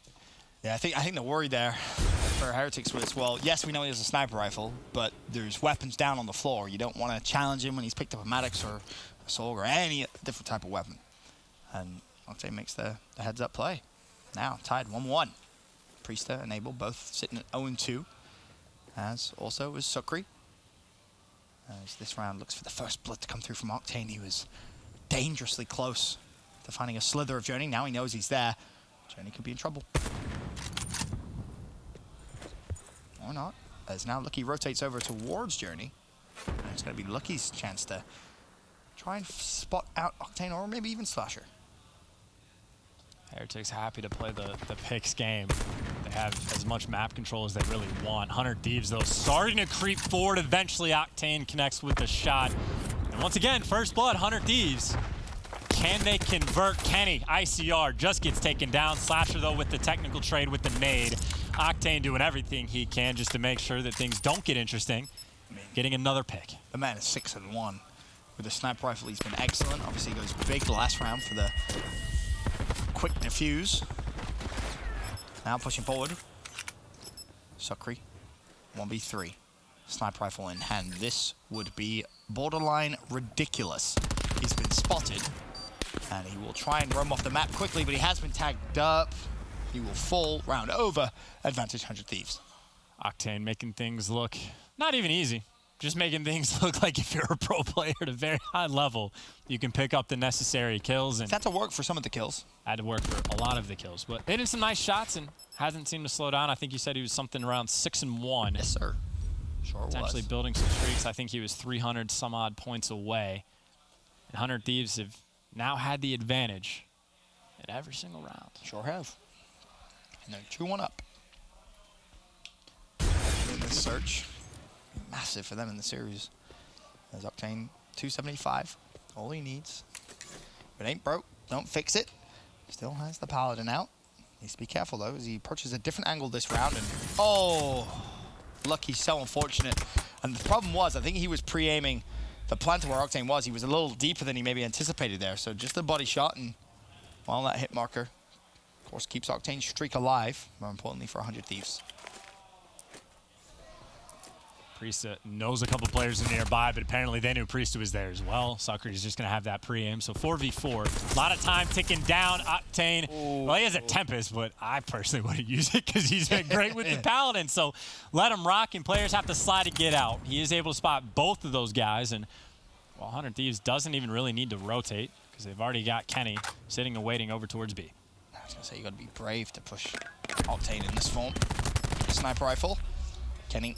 Yeah, I think the worry there for Heretics was, well, yes, we know he has a sniper rifle, but there's weapons down on the floor. You don't want to challenge him when he's picked up a Maddox or a Sorg or any different type of weapon. And Octane makes the heads-up play. Now, tied 1-1. Priesta and Abel both sitting at 0-2, as also is Sukri. As this round looks for the first blood to come through from Octane, he was dangerously close to finding a slither of Journey. Now he knows he's there. Journey could be in trouble. Or not, as now Lucky rotates over towards Journey. And it's going to be Lucky's chance to try and spot out Octane or maybe even Slasher. Heretics happy to play the picks game. They have as much map control as they really want. 100 Thieves, though, starting to creep forward. Eventually, Octane connects with the shot. And once again, first blood, 100 Thieves. Can they convert? Kenny, ICR, just gets taken down. Slasher, though, with the technical trade with the nade. Octane doing everything he can just to make sure that things don't get interesting. Getting another pick. The man is 6-1. With the sniper rifle, he's been excellent. Obviously, he goes big the last round for the quick defuse. Now pushing forward. Sukri, 1v3. Sniper rifle in hand. This would be borderline ridiculous. He's been spotted, and he will try and roam off the map quickly, but he has been tagged up. He will fall, round over. Advantage 100 Thieves. Octane making things look not even easy. Just making things look like if you're a pro player at a very high level, you can pick up the necessary kills. And had to work for some of the kills. Had to work for a lot of the kills. But they did some nice shots and hasn't seemed to slow down. I think you said he was something around 6-1. Yes, sir. Sure was. Potentially building some streaks. I think he was 300 some odd points away. And 100 Thieves have now had the advantage at every single round. Sure have. And they're 2-1 up. In this search. Massive for them in the series. There's Octane, 275. All he needs. If it ain't broke, don't fix it. Still has the Paladin out. Needs to be careful though, as he approaches a different angle this round. And oh, Lucky's so unfortunate. And the problem was, I think he was pre-aiming the plant where Octane was. He was a little deeper than he maybe anticipated there. So just a body shot, and well, that hit marker, of course, keeps Octane's streak alive. More importantly for 100 Thieves. Priesta knows a couple players in nearby, but apparently they knew Priesta was there as well. Socrates is just going to have that pre-aim. So 4v4. A lot of time ticking down. Octane, well, he has a Tempest, but I personally wouldn't use it because he's been great with the Paladin. So let him rock, and players have to slide to get out. He is able to spot both of those guys, and well, 100 Thieves doesn't even really need to rotate because they've already got Kenny sitting and waiting over towards B. I was going to say, you got to be brave to push Octane in this form. Sniper rifle. Kenny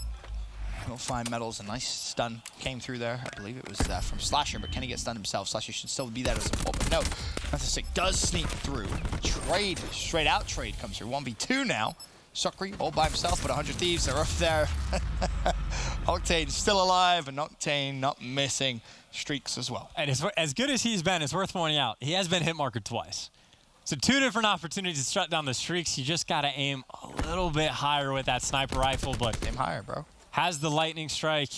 will find metals. A nice stun came through there. I believe it was from Slasher, but Kenny gets stunned himself. Slasher should still be there to support, but no. Fantastic does sneak through. Trade, straight out trade comes through. 1v2 now. Sukri all by himself, but 100 Thieves are up there. Octane's still alive, and Octane not missing streaks as well. And as good as he's been, it's worth pointing out, he has been hit markered twice. So 2 different opportunities to shut down the streaks. You just got to aim a little bit higher with that sniper rifle, but aim higher, bro. Has the lightning strike.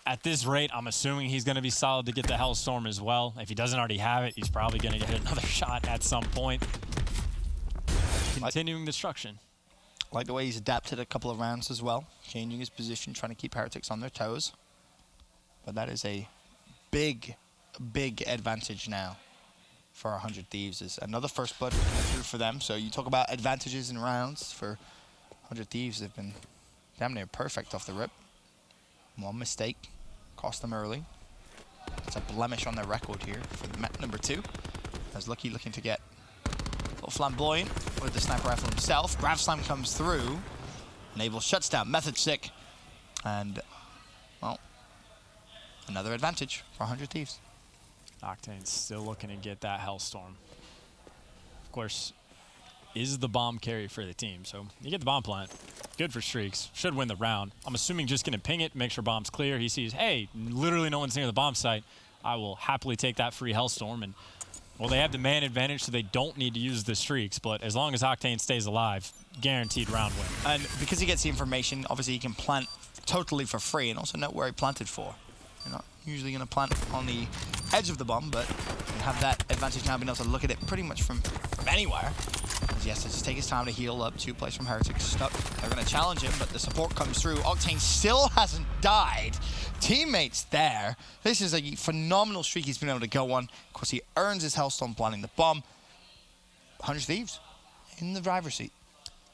At this rate, I'm assuming he's going to be solid to get the Hellstorm as well. If he doesn't already have it, he's probably going to get another shot at some point. Continuing destruction. Like the way he's adapted a couple of rounds as well. Changing his position, trying to keep Heretics on their toes. But that is a big, big advantage now for 100 Thieves. Is another first blood coming through for them. So you talk about advantages in rounds for 100 Thieves. They've been damn near perfect off the rip. One mistake cost them early. It's a blemish on their record here for the map number 2. As Lucky looking to get a little flamboyant with the sniper rifle himself. Grav Slam comes through. Enable shuts down Method Sick. And, well, another advantage for 100 Thieves. Octane's still looking to get that Hellstorm. Of course, is the bomb carry for the team. So you get the bomb plant. Good for streaks. Should win the round. I'm assuming just going to ping it, make sure bomb's clear. He sees, hey, literally no one's near the bomb site. I will happily take that free Hellstorm. And, well, they have the man advantage, so they don't need to use the streaks. But as long as Octane stays alive, guaranteed round win. And because he gets the information, obviously he can plant totally for free and also know where he planted for. You're not usually going to plant on the edge of the bomb, but you have that advantage now, being able to look at it pretty much from anywhere. As he has to just take his time to heal up. 2 plays from Heretics stuck. They're going to challenge him, but the support comes through. Octane still hasn't died. Teammates there. This is a phenomenal streak he's been able to go on. Of course, he earns his Hellstorm planting the bomb. 100 Thieves in the driver's seat.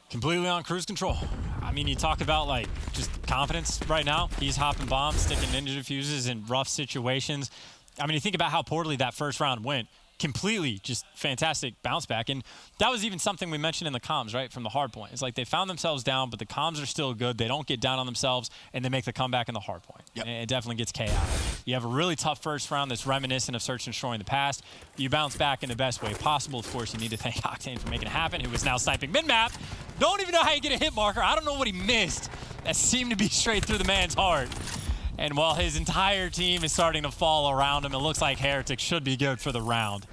Completely on cruise control. I mean, you talk about, like, just confidence right now. He's hopping bombs, sticking ninja diffuses in rough situations. I mean, you think about how poorly that first round went. completely just fantastic bounce back. And that was even something we mentioned in the comms, right, from the hard point. It's like they found themselves down, but the comms are still good. They don't get down on themselves, and they make the comeback in the hard point. Yep. And it definitely gets chaotic. You have a really tough first round that's reminiscent of Search and Destroy in the past. You bounce back in the best way possible. Of course, you need to thank Octane for making it happen, who is now sniping mid-map. Don't even know how you get a hit marker. I don't know what he missed. That seemed to be straight through the man's heart. And while his entire team is starting to fall around him, it looks like Heretics should be good for the round.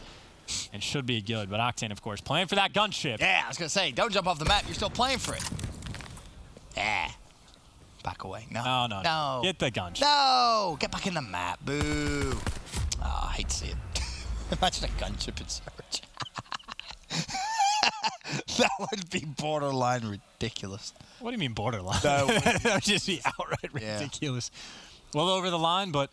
And should be good, but Octane, of course, playing for that gunship. Yeah, I was going to say, don't jump off the map. You're still playing for it. Yeah. Back away. No. No. Get the gunship. No. Get back in the map. Boo. Oh, I hate to see it. Imagine a gunship in Surge. That would be borderline ridiculous. What do you mean borderline? No. That would just be outright ridiculous. Well over the line, but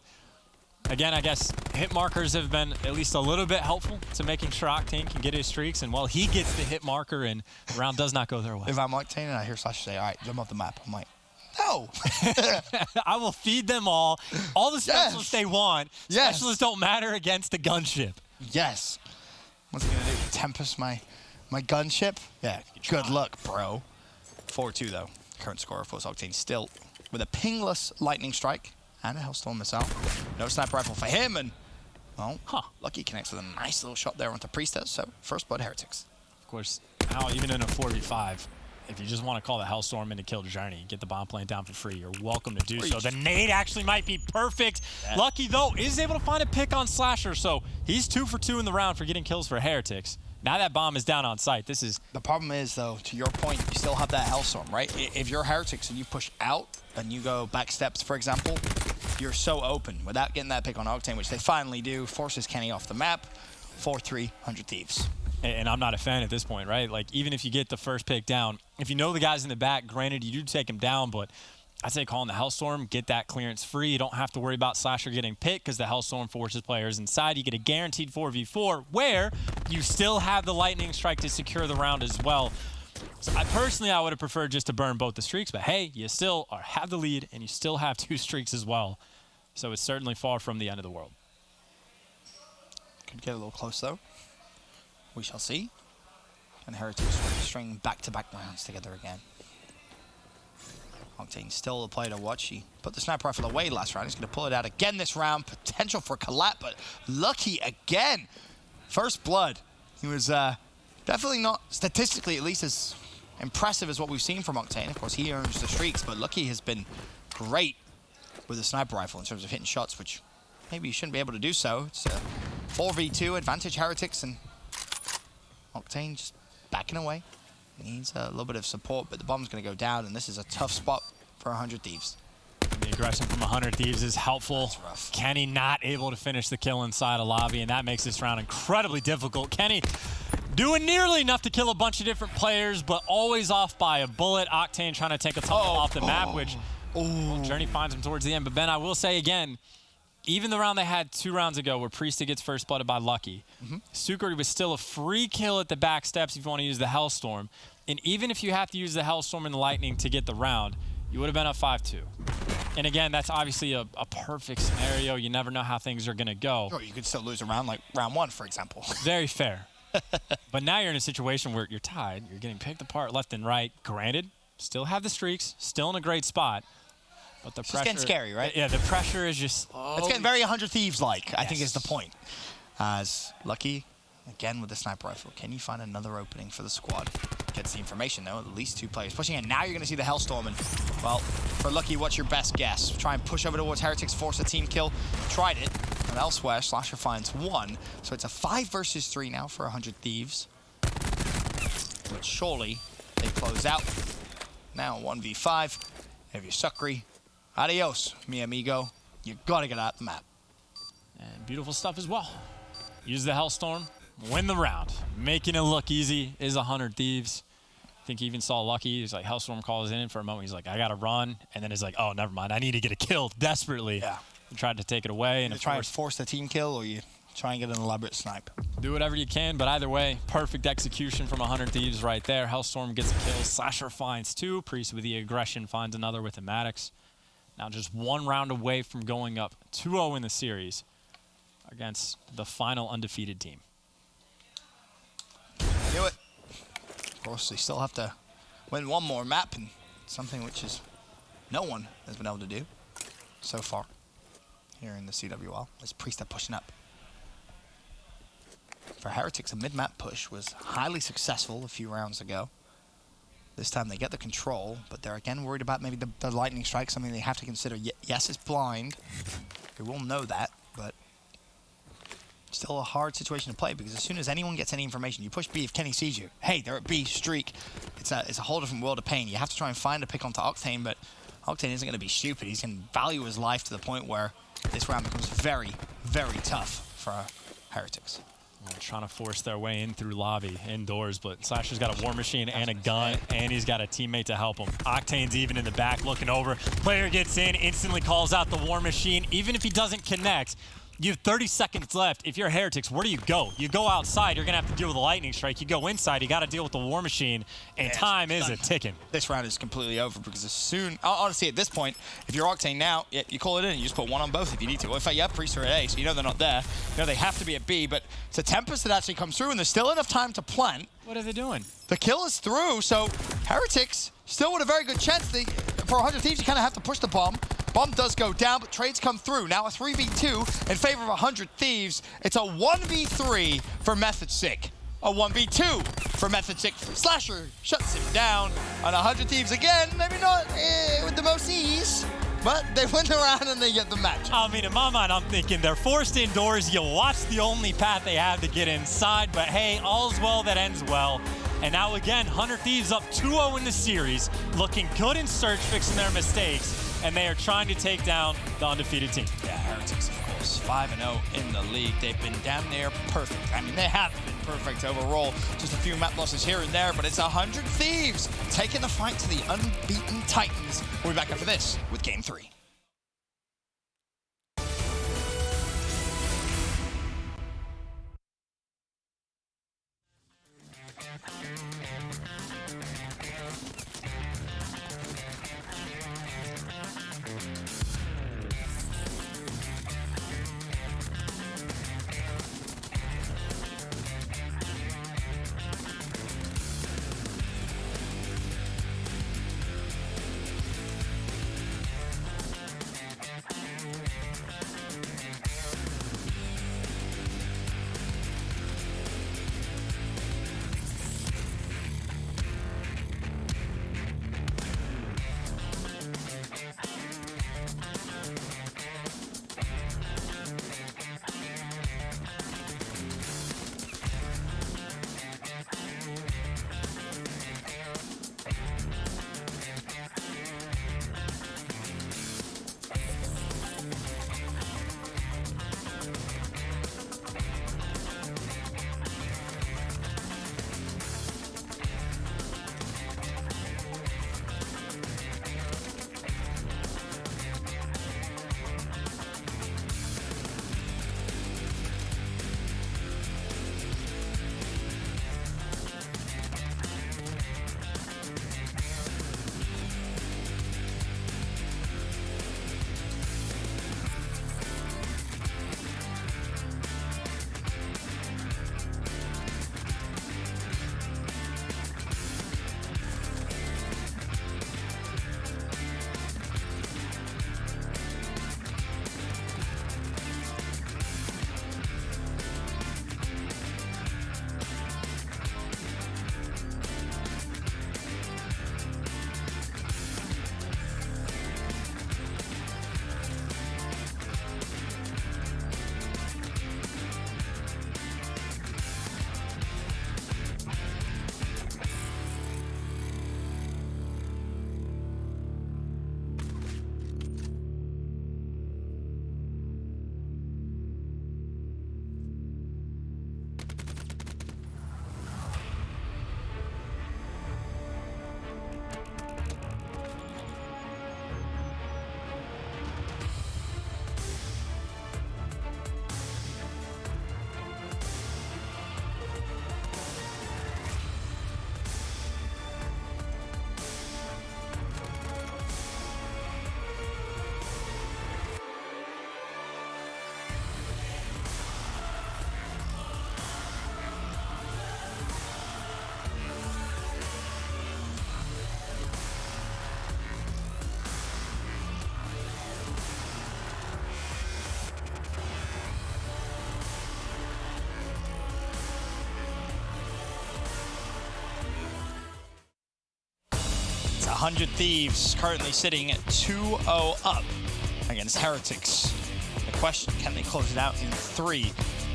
again, I guess hit markers have been at least a little bit helpful to making sure Octane can get his streaks. And while he gets the hit marker and the round does not go their way. If I'm Octane and I hear Slash say, all right, jump off the map, I'm like, no. I will feed them all the specialists they want. Yes. Specialists don't matter against the gunship. Yes. What's he going to do? Tempest my gunship? Yeah, good luck, bro. 4-2, though. Current score, of course, Octane still with a pingless lightning strike and a Hellstorm missile. No sniper rifle for him, and, well, Lucky connects with a nice little shot there onto Priestess, so first blood Heretics. Of course, now even in a 4v5, if you just want to call the Hellstorm into kill Journey, get the bomb plane down for free, you're welcome to do so. The nade actually might be perfect. Yeah. Lucky, though, is able to find a pick on Slasher, so he's 2 for 2 in the round for getting kills for Heretics. Now that bomb is down on site. This is... The problem is, though, to your point, you still have that Hellstorm, right? If you're Heretics and you push out and you go back steps, for example, you're so open without getting that pick on Octane, which they finally do, forces Kenny off the map. 4-3, 100 Thieves. And I'm not a fan at this point, right? Like, even if you get the first pick down, if you know the guys in the back, granted, you do take him down, but I'd say calling the Hellstorm, get that clearance free. You don't have to worry about Slasher getting picked because the Hellstorm forces players inside. You get a guaranteed 4v4 where you still have the lightning strike to secure the round as well. So I would have preferred just to burn both the streaks, but hey, you still have the lead and you still have 2 streaks as well. So it's certainly far from the end of the world. Could get a little close, though. We shall see. And Heretics string back-to-back rounds together again. Octane still the player to watch. He put the sniper rifle away last round. He's going to pull it out again this round. Potential for collapse, but Lucky again. First blood. He was definitely not, statistically at least, as impressive as what we've seen from Octane. Of course, he earns the streaks, but Lucky has been great with a sniper rifle in terms of hitting shots, which maybe you shouldn't be able to do so. It's a 4v2 advantage Heretics, and Octane just backing away. Needs a little bit of support, but the bomb's going to go down, and this is a tough spot for 100 Thieves. The aggression from 100 Thieves is helpful. Kenny not able to finish the kill inside a lobby, and that makes this round incredibly difficult. Kenny doing nearly enough to kill a bunch of different players, but always off by a bullet. Octane trying to take a tumble off the map, which Journey finds him towards the end. But Ben, I will say again, even the round they had 2 rounds ago where Priesta gets first blooded by Lucky, Sukari was still a free kill at the back steps if you want to use the Hellstorm. And even if you have to use the Hellstorm and the Lightning to get the round, you would have been up 5-2. And again, that's obviously a perfect scenario. You never know how things are going to go. Sure, you could still lose a round, like round 1, for example. Very fair. But now you're in a situation where you're tied. You're getting picked apart left and right. Granted, still have the streaks, still in a great spot. But the pressure, it's getting scary, right? Yeah, the pressure is just... It's getting very 100 Thieves-like, I think is the point. As Lucky, again with the sniper rifle, can you find another opening for the squad? Gets the information, though, at least 2 players pushing in. Now you're going to see the Hellstorm, and, well, for Lucky, what's your best guess? Try and push over towards Heretics, force a team kill. Tried it, but elsewhere, Slasher finds 1. So it's a 5 versus 3 now for 100 Thieves. But surely they close out. Now 1v5. Have your Sukri. Adios, mi amigo. You gotta get out the map. And beautiful stuff as well. Use the Hellstorm, win the round. Making it look easy is 100 Thieves. I think he even saw Lucky. He's like, Hellstorm calls in for a moment. He's like, I gotta run. And then he's like, oh, never mind. I need to get a kill desperately. Yeah. He tried to take it away. And you try and force the team kill, or you try and get an elaborate snipe. Do whatever you can, but either way, perfect execution from 100 Thieves right there. Hellstorm gets a kill. Slasher finds 2. Priest with the aggression finds another with the Heretics. Now just 1 round away from going up 2-0 in the series against the final undefeated team. course, they still have to win one more map, and something which is no one has been able to do so far here in the CWL. As Priest are pushing up. For Heretics, a mid-map push was highly successful a few rounds ago. This time they get the control, but they're again worried about maybe the lightning strike, something they have to consider. Yes, it's blind. They will know that, but still a hard situation to play, because as soon as anyone gets any information, you push B if Kenny sees you. Hey, they're at B, streak. It's a whole different world of pain. You have to try and find a pick onto Octane, but Octane isn't going to be stupid. He's going to value his life to the point where this round becomes very, very tough for Heretics. Trying to force their way in through lobby indoors, but Slasher's got a war machine and a gun, and he's got a teammate to help him. Octane's even in the back looking over. Player gets in, instantly calls out the war machine. Even if he doesn't connect, you have 30 seconds left. If you're Heretics, where do you go? You go outside, you're going to have to deal with a lightning strike. You go inside, you got to deal with the war machine, and time is a ticking. This round is completely over, because as soon, honestly, at this point, if you're Octane now, you call it in, you just put one on both if you need to. Well, in fact, you have Priest are at A, so you know they're not there. You know they have to be at B, but it's a Tempest that actually comes through, and there's still enough time to plant. What are they doing? The kill is through, so Heretics still with a very good chance. For 100 Thieves, you kind of have to push the bomb. Bomb does go down, but trades come through. Now a 3v2 in favor of 100 Thieves. It's a 1v3 for Method Sick. A 1v2 for Method Sick. Slasher shuts him down. And 100 Thieves again, maybe not with the most ease, but they win the round and they get the match. I mean, in my mind, I'm thinking they're forced indoors. You watch the only path they have to get inside, but hey, all's well that ends well. And now again, 100 Thieves up 2-0 in the series, looking good in search, fixing their mistakes, and they are trying to take down the undefeated team. Yeah, Heretics, of course, 5-0 in the league. They've been damn near perfect. I mean, they have been perfect overall. Just a few map losses here and there, but it's 100 Thieves taking the fight to the unbeaten Titans. We'll be back after this with Game 3. 100 Thieves currently sitting at 2-0 up against Heretics. The question, can they close it out in 3?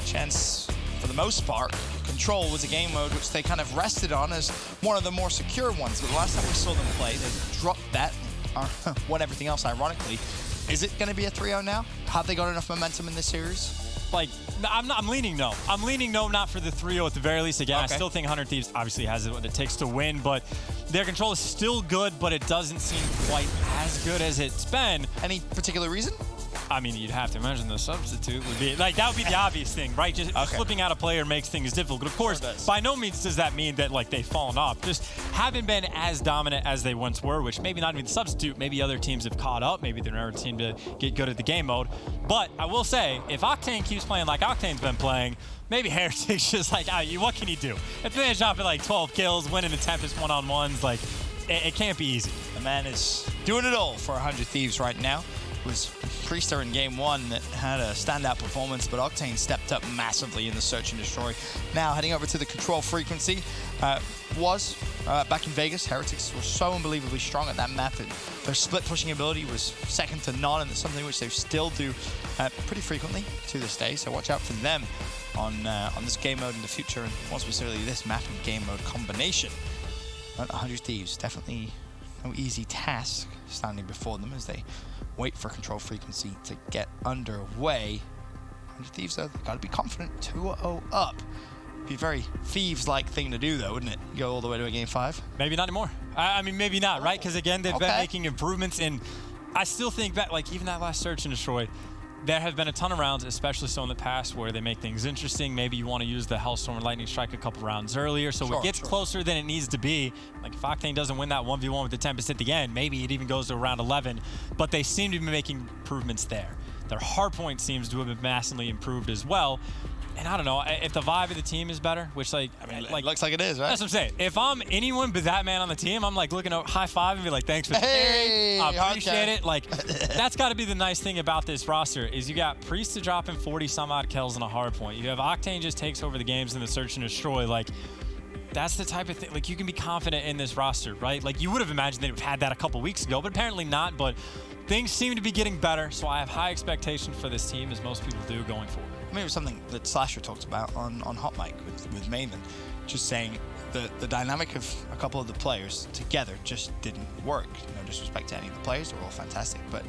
Chance, for the most part, Control was a game mode which they kind of rested on as one of the more secure ones. But the last time we saw them play, they dropped that, won everything else, ironically. Is it going to be a 3-0 now? Have they got enough momentum in this series? Like, I'm leaning no. I'm leaning no, not for the 3-0 at the very least. Again, Okay. I still think 100 Thieves obviously has what it takes to win, but their control is still good, but it doesn't seem quite as good as it's been. Any particular reason? I mean, you'd have to imagine the substitute would be, like, that would be the obvious thing, right? Just flipping out a player makes things difficult. But of course, by no means does that mean that, like, they've fallen off. Just haven't been as dominant as they once were, which maybe not even the substitute. Maybe other teams have caught up. Maybe they're another team to get good at the game mode. But I will say, if Octane keeps playing like Octane's been playing, maybe Heretics just like, what can he do? If they finish off at like 12 kills, winning the Tempest one-on-ones, like, it can't be easy. The man is doing it all for 100 Thieves right now. It was Priester in game 1 that had a standout performance, but Octane stepped up massively in the search and destroy. Now heading over to the control frequency, back in Vegas, Heretics were so unbelievably strong at that map, and their split pushing ability was second to none, and it's something which they still do pretty frequently to this day. So watch out for them on this game mode in the future, and more specifically this map and game mode combination. But 100 Thieves, definitely no easy task standing before them as they wait for control frequency to get underway. 100 Thieves, though, they've got to be confident. 2-0 up. Be a very Thieves-like thing to do, though, wouldn't it? Go all the way to a game 5? Maybe not anymore. I mean, maybe not, right? Because, again, they've been making improvements, and I still think that, like, even that last search and destroy, there have been a ton of rounds, especially so in the past, where they make things interesting. Maybe you want to use the Hellstorm and Lightning Strike a couple rounds earlier, so it gets closer than it needs to be. Like, if Octane doesn't win that 1v1 with the Tempest at the end, maybe it even goes to round 11, but they seem to be making improvements there. Their hardpoint seems to have been massively improved as well. And I don't know, if the vibe of the team is better, which, like, it looks like it is, right? That's what I'm saying. If I'm anyone but that man on the team, I'm like looking at high five and be like, thanks for the carry. I appreciate it. Like, that's got to be the nice thing about this roster is you got Priest to drop in 40 some odd kills on a hard point. You have Octane just takes over the games in the search and destroy. Like, that's the type of thing, like, you can be confident in this roster, right? Like, you would have imagined they'd have had that a couple weeks ago, but apparently not. But things seem to be getting better, so I have high expectations for this team, as most people do, going forward. I mean, it was something that Slasher talked about on Hot Mic with Maven, just saying the dynamic of a couple of the players together just didn't work. No disrespect to any of the players, they're all fantastic, but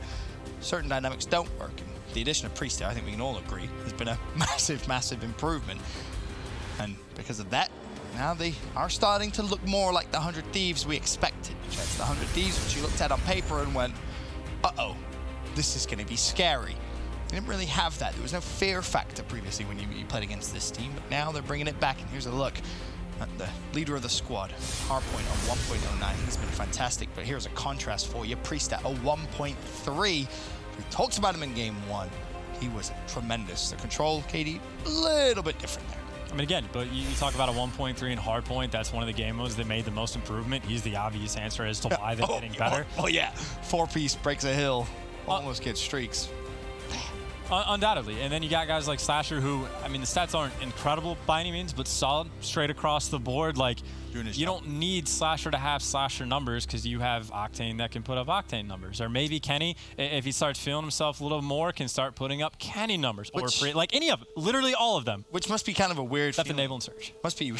certain dynamics don't work. And the addition of Priest there, I think we can all agree, has been a massive, massive improvement. And because of that, now they are starting to look more like the 100 Thieves we expected. That's the 100 Thieves which you looked at on paper and went, uh-oh, this is going to be scary. They didn't really have that. There was no fear factor previously when you played against this team, but now they're bringing it back. And here's a look at the leader of the squad, Hardpoint on 1.09. He's been fantastic, but here's a contrast for you. Priest at a 1.3. We talked about him in game 1. He was tremendous. The control, KD, a little bit different there. I mean, again, but you talk about a 1.3 in hardpoint. That's one of the game modes that made the most improvement. He's the obvious answer as to why they're getting better. Oh, yeah. 4-piece breaks a hill, almost gets streaks. Undoubtedly. And then you got guys like Slasher who, I mean, the stats aren't incredible by any means, but solid straight across the board. Like, you don't need Slasher to have Slasher numbers because you have Octane that can put up Octane numbers. Or maybe Kenny, if he starts feeling himself a little more, can start putting up Kenny numbers. Or like any of them. Literally all of them. Which must be kind of a weird Except Enable and Search. Must be.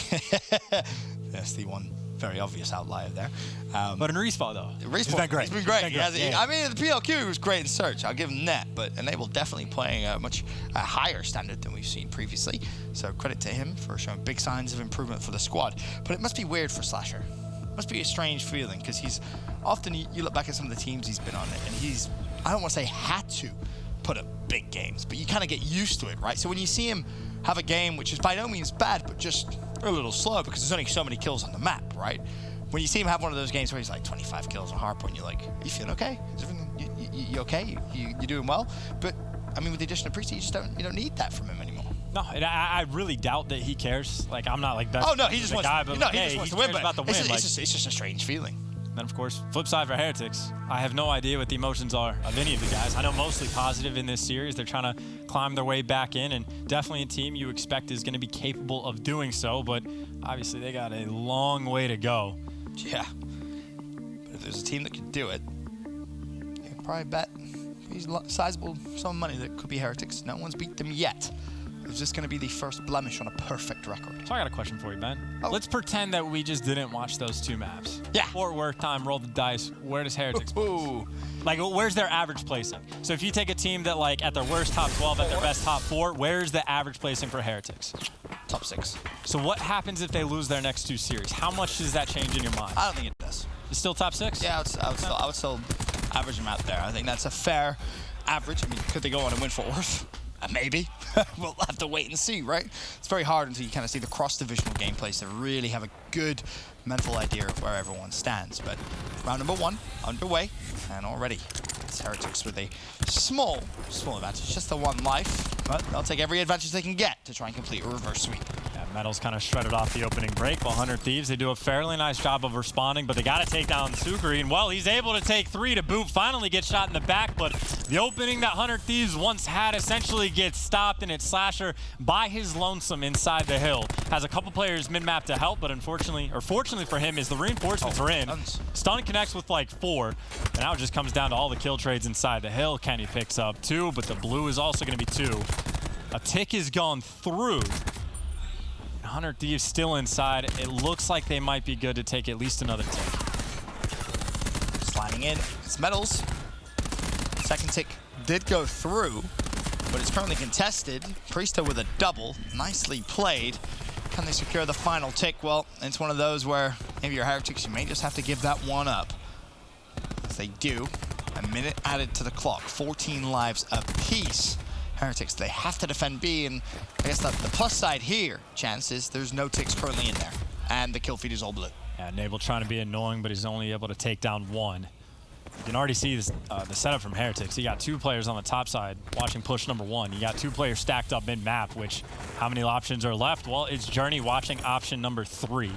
That's the one very obvious outlier there. But in Respawn, though, he's been great. He's been great. I mean, the PLQ was great in Search. I'll give him that. But Enable definitely playing a much higher standard than we've seen previously. So credit to him for showing big signs of improvement for the squad. But it must be weird for Slasher. It must be a strange feeling because he's often, you look back at some of the teams he's been on, and he's, I don't want to say had to put up big games, but you kind of get used to it, right? So when you see him have a game which is by no means bad, but just a little slow because there's only so many kills on the map, right? When you see him have one of those games where he's like 25 kills on hardpoint, you're like, you feeling okay? Is everything, you okay? You're doing well? But I mean, with the addition of Priest, you don't need that from him anymore. No, and I really doubt that he cares. Like, I'm not like that. Oh no, he just wants. Guy, but he just wants to win. But about the win. It's just a strange feeling. Then, of course, flip side for Heretics. I have no idea what the emotions are of any of the guys. I know mostly positive in this series. They're trying to climb their way back in, and definitely a team you expect is going to be capable of doing so, but obviously they got a long way to go. Yeah. But there's a team that could do it, you'd probably bet he's sizable sum of money that could be Heretics. No one's beat them yet. It's just going to be the first blemish on a perfect record. So I got a question for you, Ben. Oh. Let's pretend that we just didn't watch those two maps. Yeah. Fort Worth time, roll the dice. Where does Heretics place? Like, where's their average placing? So if you take a team that, like, at their worst top 12, at their best top 4, where's the average placing for Heretics? Top 6. So what happens if they lose their next 2 series? How much does that change in your mind? I don't think it does. It's still top 6? Yeah, I would still average them out there. I think that's a fair average. I mean, could they go on and win Fort Worth? Maybe. We'll have to wait and see, right? It's very hard until you kind of see the cross-divisional gameplays to really have a good mental idea of where everyone stands. But round number 1 underway, and already it's Heretics with a small advantage, just the 1 life. But they'll take every advantage they can get to try and complete a reverse sweep. Yeah, Metal's kind of shredded off the opening break, while 100 Thieves, they do a fairly nice job of responding, but they got to take down Sukri. And, well, he's able to take 3 to boot, finally gets shot in the back, but the opening that 100 Thieves once had essentially gets stopped, and it's Slasher by his lonesome inside the hill. Has a couple players mid-map to help, but fortunately for him, is the reinforcements are in. Stun connects with like 4, and now it just comes down to all the kill trades inside the hill. Kenny picks up 2, but the blue is also going to be 2. A tick is gone through. 100 Thieves still inside. It looks like they might be good to take at least another tick. Sliding in, it's Metals. Second tick did go through, but it's currently contested. Priesta with a double, nicely played. Can they secure the final tick? Well, it's one of those where maybe your Heretics, you may just have to give that one up. If they do, a minute added to the clock, 14 lives apiece. Heretics, they have to defend B, and I guess the plus side here, chances, there's no ticks currently in there, and the kill feed is all blue. Yeah, Naval trying to be annoying, but he's only able to take down 1. You can already see this, the setup from Heretics. You got 2 players on the top side watching push number 1. You got 2 players stacked up mid-map, which how many options are left? Well, it's Journey watching option number 3.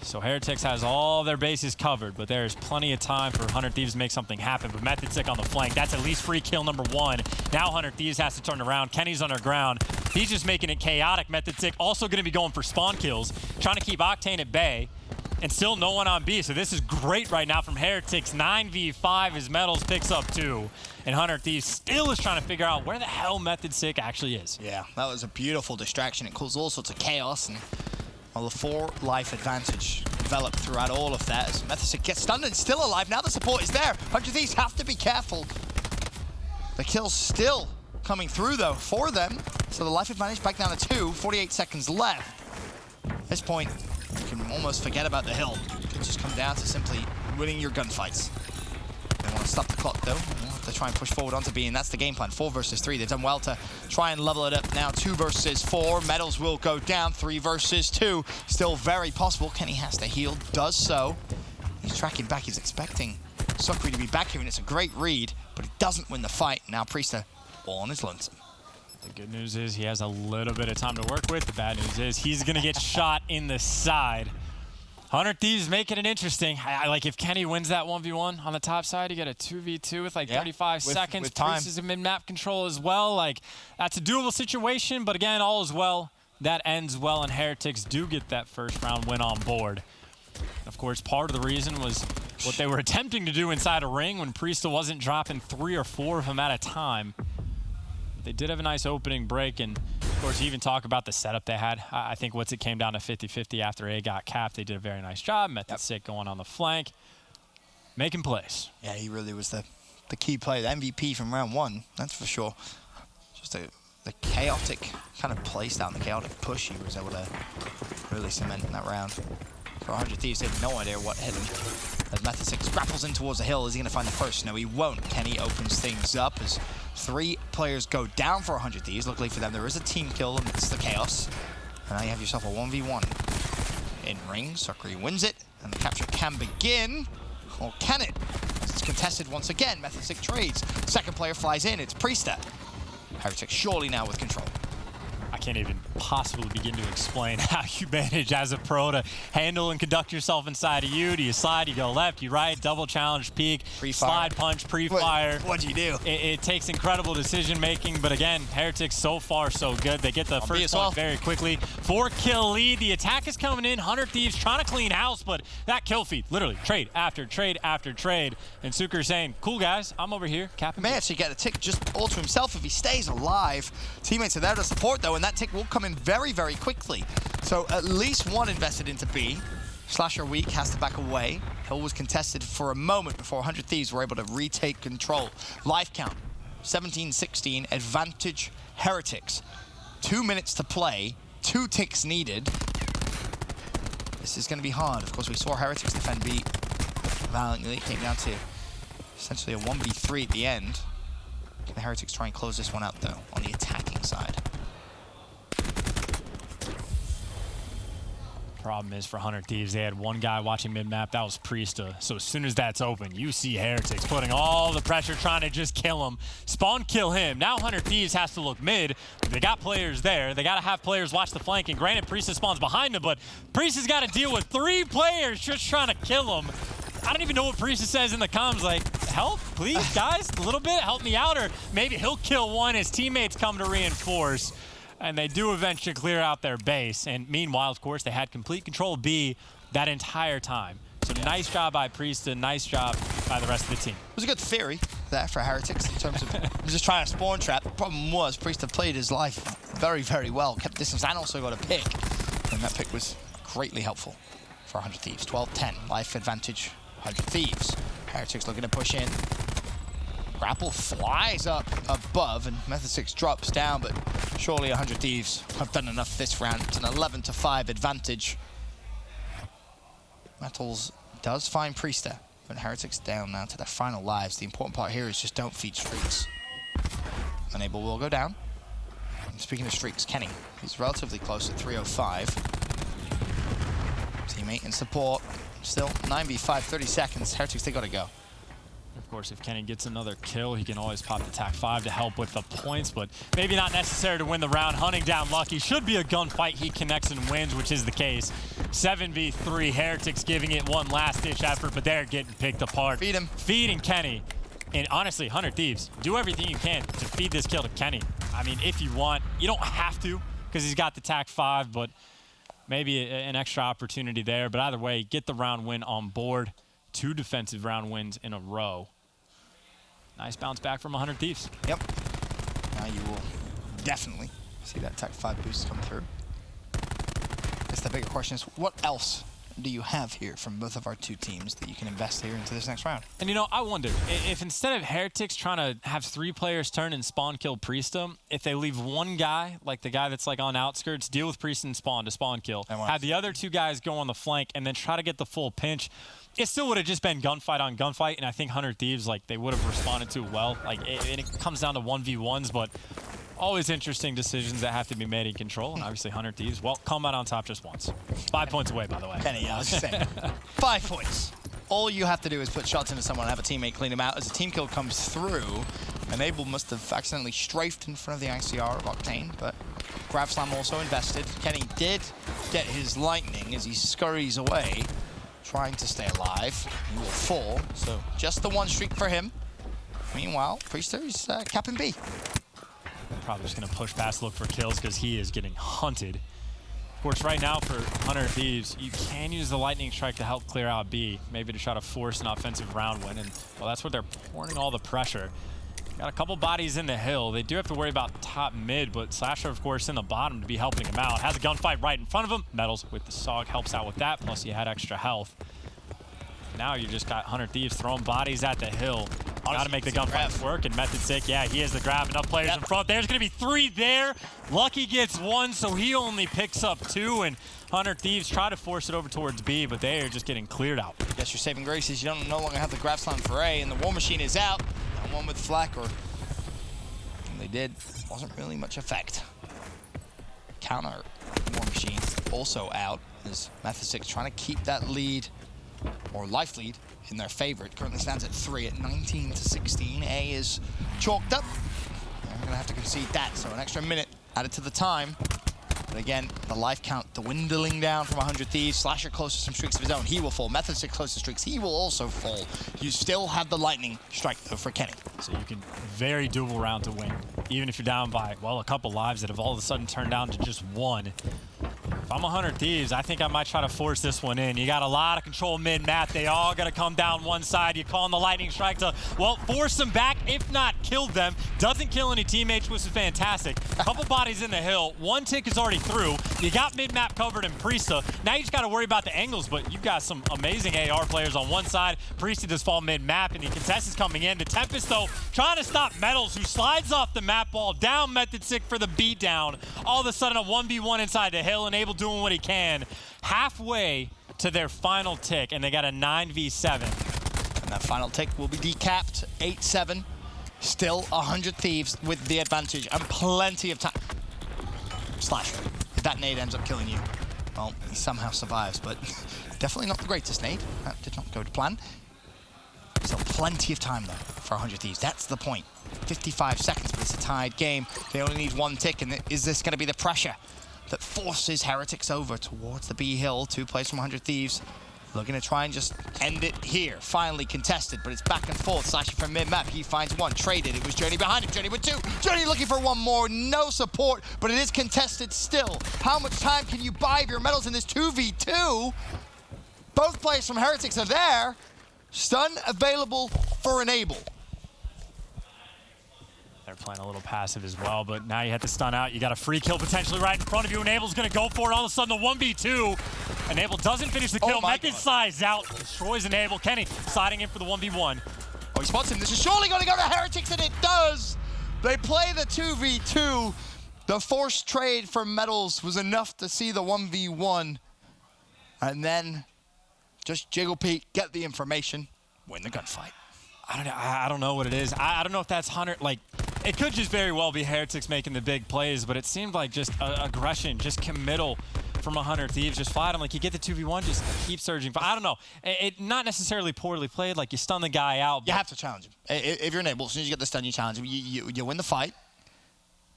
So Heretics has all their bases covered, but there's plenty of time for 100 Thieves to make something happen. But Method Sick on the flank, that's at least free kill number 1. Now 100 Thieves has to turn around. Kenny's underground. He's just making it chaotic. Method Sick also going to be going for spawn kills, trying to keep Octane at bay. And still no one on B, so this is great right now from Heretics. 9v5 as Metals picks up 2. And 100 Thieves still is trying to figure out where the hell Method Sick actually is. Yeah, that was a beautiful distraction. It caused all sorts of chaos, and well, the 4-life advantage developed throughout all of that as Method Sick gets stunned and still alive. Now the support is there. 100 Thieves have to be careful. The kill's still coming through, though, for them. So the life advantage back down to 2, 48 seconds left. At this point, you can almost forget about the hill. It can just come down to simply winning your gunfights. They want to stop the clock, though. They'll have to try and push forward onto B, and that's the game plan. 4 versus 3. They've done well to try and level it up now. 2 versus 4. Metals will go down. 3 versus 2. Still very possible. Kenny has to heal. Does so. He's tracking back. He's expecting Sukri to be back here, and it's a great read, but he doesn't win the fight. Now Priesta all on his lonesome. The good news is he has a little bit of time to work with. The bad news is he's going to get shot in the side. 100 Thieves making it interesting. Like, if Kenny wins that 1v1 on the top side, you get a 2v2 with like 35 seconds. With time. Priest is in mid-map control as well. Like, that's a doable situation, but again, all is well. That ends well, and Heretics do get that first round win on board. Of course, part of the reason was what they were attempting to do inside a ring when Priesta wasn't dropping 3 or 4 of them at a time. They did have a nice opening break, and of course, you even talk about the setup they had. I think once it came down to 50-50 after A got capped, they did a very nice job. Method Sick going on the flank, making plays. Yeah, he really was the key player, the MVP from round 1, that's for sure. Just the chaotic kind of play style and the chaotic push he was able to really cement in that round. For 100 Thieves, they had no idea what hit him. As Method Sick grapples in towards the hill, is he going to find the first? No, he won't. Kenny opens things up as 3 players go down for 100 Thieves. Luckily for them, there is a team kill amidst the chaos. And now you have yourself a 1v1. In ring, Sukri wins it, and the capture can begin. Or can it? As it's contested once again, Method Sick trades. Second player flies in, it's Priesta. Heretics surely now with control. I can't even possibly begin to explain how you manage as a pro to handle and conduct yourself inside of you. Do you slide, you go left, you right, double challenge, peek, slide punch, pre-fire. What'd you do? It takes incredible decision making, but again, Heretics so far so good. They get the first point very quickly. 4-kill lead. The attack is coming in. 100 Thieves trying to clean house, but that kill feed, literally trade after trade after trade. And Suker saying, cool guys, I'm over here. Capping. May actually get a tick just all to himself if he stays alive. Teammates are there to support though, and that tick will come in very, very quickly. So at least one invested into B. Slasher weak, has to back away. Hill was contested for a moment before 100 Thieves were able to retake control. Life count, 17-16, advantage Heretics. 2 minutes to play, 2 ticks needed. This is going to be hard. Of course, we saw Heretics defend B valiantly. It came down to essentially a 1v3 at the end. Can the Heretics try and close this one out, though, on the attacking side? Problem is for 100 Thieves, they had one guy watching mid-map, that was Priesta. So as soon as that's open, you see Heretics putting all the pressure, trying to just kill him. Spawn kill him. Now 100 Thieves has to look mid. They got players there. They got to have players watch the flank. And granted, Priesta spawns behind him, but Priesta's got to deal with 3 players just trying to kill him. I don't even know what Priesta says in the comms, like, help, please, guys, a little bit, help me out, or maybe he'll kill one, his teammates come to reinforce. And they do eventually clear out their base. And meanwhile, of course, they had complete control of B that entire time. So nice job by Priesta, nice job by the rest of the team. It was a good theory there for Heretics in terms of just trying to spawn trap. The problem was Priesta played his life very, very well, kept distance, and also got a pick. And that pick was greatly helpful for 100 Thieves. 12-10, life advantage, 100 Thieves. Heretics looking to push in. Grapple flies up above, and Method 6 drops down, but surely 100 Thieves have done enough this round. It's an 11-5 advantage. Metals does find Priesta, but Heretics down now to their final lives. The important part here is just don't feed streaks. Unable will go down. And speaking of streaks, Kenny, he's relatively close at 305. Teammate in support. Still 9v5, 30 seconds. Heretics, they gotta go. Of course, if Kenny gets another kill, he can always pop the TAC 5 to help with the points, but maybe not necessary to win the round. Hunting down Lucky should be a gunfight. He connects and wins, which is the case. 7v3, Heretics giving it one last-ditch effort, but they're getting picked apart. Feed him. Feeding Kenny. And honestly, 100 Thieves, do everything you can to feed this kill to Kenny. I mean, if you want, you don't have to, because he's got the TAC 5, but maybe an extra opportunity there. But either way, get the round win on board. 2 defensive round wins in a row. Nice bounce back from 100 Thieves. Yep. Now you will definitely see that TAC 5 boost come through. I guess the bigger question is, what else do you have here from both of our 2 teams that you can invest here into this next round? And you know, I wonder, if instead of Heretics trying to have 3 players turn and spawn kill Priesta, if they leave one guy, like the guy that's like on outskirts, deal with Priesta and spawn to spawn kill, have the other 2 guys go on the flank and then try to get the full pinch, it still would have just been gunfight on gunfight, and I think 100 Thieves, like, they would have responded to well. Like, it comes down to 1v1s, but always interesting decisions that have to be made in control, and obviously 100 Thieves, well, come out on top just once. 5 points away, by the way. Kenny, I was just saying. 5 points. All you have to do is put shots into someone and have a teammate clean them out. As a team kill comes through, Enable must have accidentally strafed in front of the ICR of Octane, but Grav Slam also invested. Kenny did get his lightning as he scurries away, trying to stay alive. He will fall, so just the 1 streak for him. Meanwhile, Priester is capping B. Probably just going to push past, look for kills, because he is getting hunted. Of course, right now for 100 Thieves, you can use the Lightning Strike to help clear out B, maybe to try to force an offensive round win, and well, that's what they're pouring all the pressure. Got a couple bodies in the hill. They do have to worry about top mid, but Slasher, of course, in the bottom to be helping him out. Has a gunfight right in front of him. Metals with the SOG helps out with that, plus he had extra health. Now you just got 100 Thieves throwing bodies at the hill. Got to make the gunfight work, and Method 6, yeah, he has the grab. Enough players in front. There's going to be 3 there. Lucky gets 1, so he only picks up 2, and 100 Thieves try to force it over towards B, but they are just getting cleared out. I guess your saving grace is you don't no longer have the grab slam for A, and the War Machine is out. And one with Flak, or they did, wasn't really much effect. Counter War Machine also out, as Method 6 trying to keep that lead, or life lead, in their favor. It currently stands at 3 at 19-16. A is chalked up. They're going to have to concede that, so an extra minute added to the time. But again, the life count dwindling down from 100 Thieves. Slasher close to some streaks of his own. He will fall. Method 6 close to streaks. He will also fall. You still have the lightning strike, though, for Kenny. So you can very doable round to win, even if you're down by, well, a couple lives that have all of a sudden turned down to just one. If I'm 100 Thieves, I think I might try to force this one in. You got a lot of control mid-map. They all got to come down one side. You call on the lightning strike to, well, force them back, if not kill them. Doesn't kill any teammates, which is fantastic. A couple bodies in the hill. One tick is already through. You got mid-map covered in Priesta. Now you just got to worry about the angles, but you've got some amazing AR players on one side. Priesta does fall mid-map, and the contest is coming in. The Tempest, though, trying to stop Metals, who slides off the map ball, down Method 6 for the beatdown. All of a sudden, a 1v1 inside the hill, and Abel doing what he can. Halfway to their final tick, and they got a 9v7. And that final tick will be decapped, 8-7. Still 100 Thieves with the advantage and plenty of time. Slash, if that nade ends up killing you, well, he somehow survives, but definitely not the greatest nade. That did not go to plan. Still plenty of time, though, for 100 Thieves. That's the point. 55 seconds, but it's a tied game. They only need one tick, and is this going to be the pressure that forces Heretics over towards the B hill? 2 plays from 100 Thieves. Looking to try and just end it here. Finally contested, but it's back and forth. Slashing from mid-map. He finds one. Traded. It was Journey behind him. Journey with 2. Journey looking for one more. No support, but it is contested still. How much time can you buy of your medals in this 2v2? Both players from Heretics are there. Stun available for Enable. They're playing a little passive as well, but now you have to stun out. You got a free kill potentially right in front of you. Enable's going to go for it. All of a sudden, the 1v2. Enable doesn't finish the kill. Method slides out. Destroys Enable. Kenny sliding in for the 1v1. Oh, he spots him. This is surely going to go to Heretics, and it does. They play the 2v2. The forced trade for medals was enough to see the 1v1. And then just Jiggle Pete, get the information, win the gunfight. I don't know what it is. I don't know if that's 100, like, it could just very well be Heretics making the big plays, but it seemed like just aggression, just committal from 100 Thieves. Just fight them. Like, you get the 2v1, just keep surging. But I don't know. It not necessarily poorly played. Like, you stun the guy out. You have to challenge him. If you're Enable, as soon as you get the stun, you challenge him. You win the fight.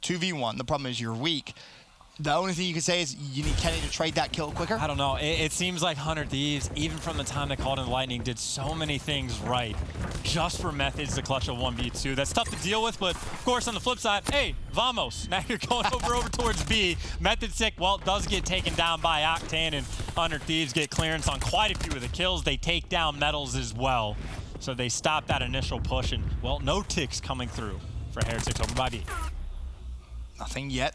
2v1. The problem is you're weak. The only thing you can say is you need Kenny to trade that kill quicker. I don't know. It seems like 100 Thieves, even from the time they called in the Lightning, did so many things right just for Methods to clutch a 1v2. That's tough to deal with, but of course on the flip side, hey, vamos. Now you're going over towards B. Method 6, well, does get taken down by Octane, and 100 Thieves get clearance on quite a few of the kills. They take down Metals as well. So they stop that initial push, and, well, no ticks coming through for Heretics over by B. Nothing yet.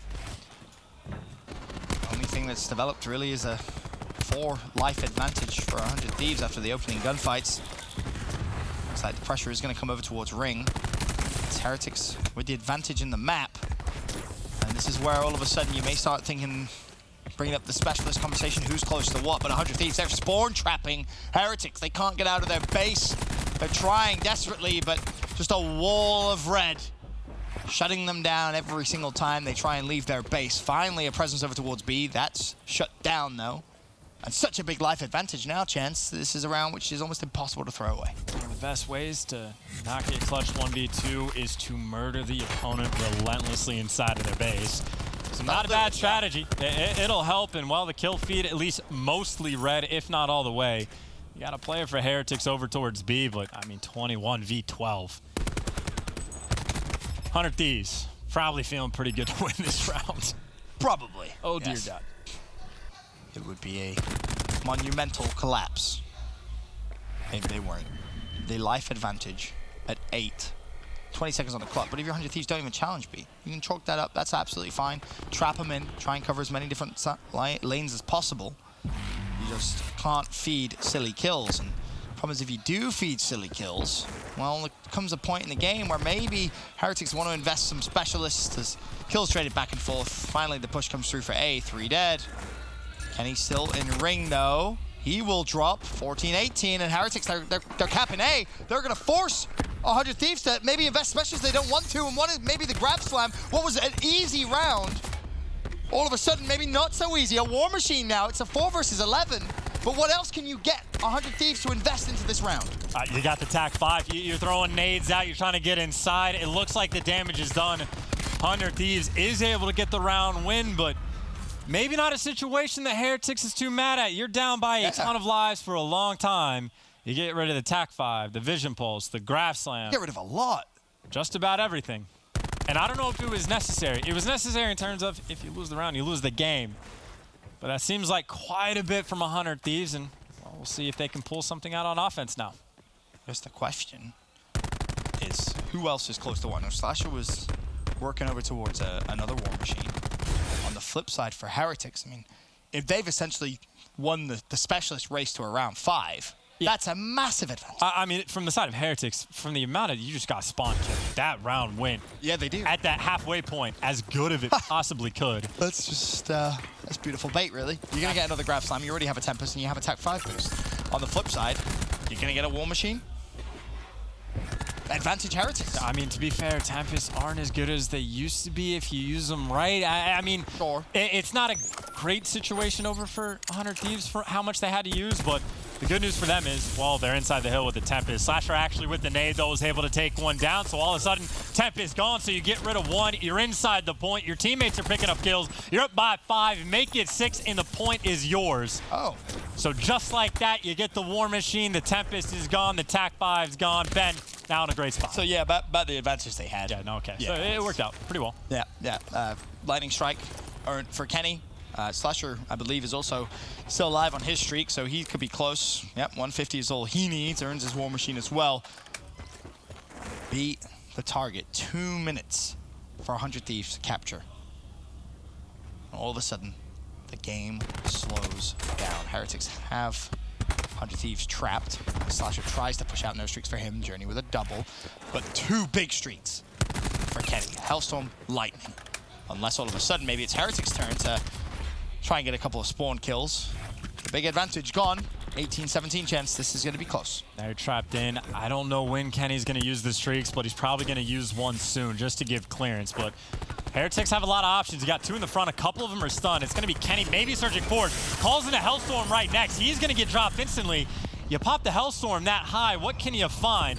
Only thing that's developed really is a 4 life advantage for 100 Thieves after the opening gunfights. Looks like the pressure is going to come over towards Ring. It's Heretics with the advantage in the map. And this is where all of a sudden you may start thinking, bringing up the specialist conversation, who's close to what, but 100 Thieves, they're spawn trapping Heretics. They can't get out of their base. They're trying desperately, but just a wall of red shutting them down every single time they try and leave their base. Finally, a presence over towards B. That's shut down, though. And such a big life advantage now, Chance. This is a round which is almost impossible to throw away. One of the best ways to not get clutched 1v2 is to murder the opponent relentlessly inside of their base. So not a bad strategy. It'll help, and while the kill feed at least mostly red, if not all the way, you got a player for Heretics over towards B, but I mean 21 v 12. 100 Thieves, probably feeling pretty good to win this round. Probably. Oh, dear yes. God. It would be a monumental collapse. Maybe they weren't. The life advantage at 8. 20 seconds on the clock. But if your 100 Thieves don't even challenge B, you can chalk that up. That's absolutely fine. Trap them in. Try and cover as many different lanes as possible. You just can't feed silly kills. And the problem is if you do feed silly kills, well, there comes a point in the game where maybe Heretics want to invest some specialists as kills traded back and forth. Finally, the push comes through for A. 3 dead. Kenny's still in ring, though. He will drop 14-18, and Heretics, they're capping A. They're going to force 100 Thieves to maybe invest specials they don't want to, and one is maybe the grab slam. What was an easy round, all of a sudden, maybe not so easy. A war machine now. It's a 4 versus 11. But what else can you get 100 Thieves to invest into this round? You got the TAC 5. You're throwing nades out. You're trying to get inside. It looks like the damage is done 100 Thieves is able to get the round win, but maybe not a situation that Heretics is too mad at. You're down by a ton of lives for a long time. You get rid of the TAC 5, the Vision Pulse, the Graph Slam. Get rid of a lot. Just about everything. And I don't know if it was necessary. It was necessary in terms of if you lose the round, you lose the game. But that seems like quite a bit from 100 Thieves, and well, we'll see if they can pull something out on offense now. Just the question is, who else is close to one? Slasher was working over towards another War Machine. On the flip side for Heretics, I mean, if they've essentially won the specialist race to around 5, that's a massive advantage. I mean, from the side of Heretics, from the amount of you just got spawn killed, that round win. Yeah, they do. At that halfway point, as good as it possibly could. That's just, that's beautiful bait, really. You're going to get another Grab Slam. You already have a Tempest, and you have a TAC 5 boost. On the flip side, you're going to get a War Machine. Advantage Heretics. I mean, to be fair, Tempests aren't as good as they used to be if you use them right. I mean, sure. It's not a great situation over for 100 Thieves for how much they had to use, but the good news for them is, well, they're inside the hill with the Tempest. Slasher actually with the nade, though, was able to take one down, so all of a sudden, Tempest gone, so you get rid of one. You're inside the point. Your teammates are picking up kills. You're up by 5. Make it 6, and the point is yours. Oh. So just like that, you get the War Machine. The Tempest is gone. The TAC 5's gone. Ben, now in a great spot. So, yeah, about the advantage they had. Yeah, no, okay. Yeah. So it worked out pretty well. Yeah, yeah. Lightning Strike earned for Kenny. Slasher, I believe, is also still alive on his streak, so he could be close. Yep, 150 is all he needs. Earns his War Machine as well. Beat the target. 2 minutes for 100 Thieves to capture. All of a sudden, the game slows down. Heretics have 100 Thieves trapped. Slasher tries to push out no streaks for him. Journey with a double, but 2 big streaks for Kenny. Hellstorm, Lightning. Unless all of a sudden, maybe it's Heretics' turn to try and get a couple of spawn kills. The big advantage gone. 18-17 chance. This is going to be close. They're trapped in. I don't know when Kenny's going to use the streaks, but he's probably going to use one soon just to give clearance. But Heretics have a lot of options. You got 2 in the front. A couple of them are stunned. It's going to be Kenny maybe surging forward. Calls in a Hellstorm right next. He's going to get dropped instantly. You pop the Hellstorm that high. What can you find?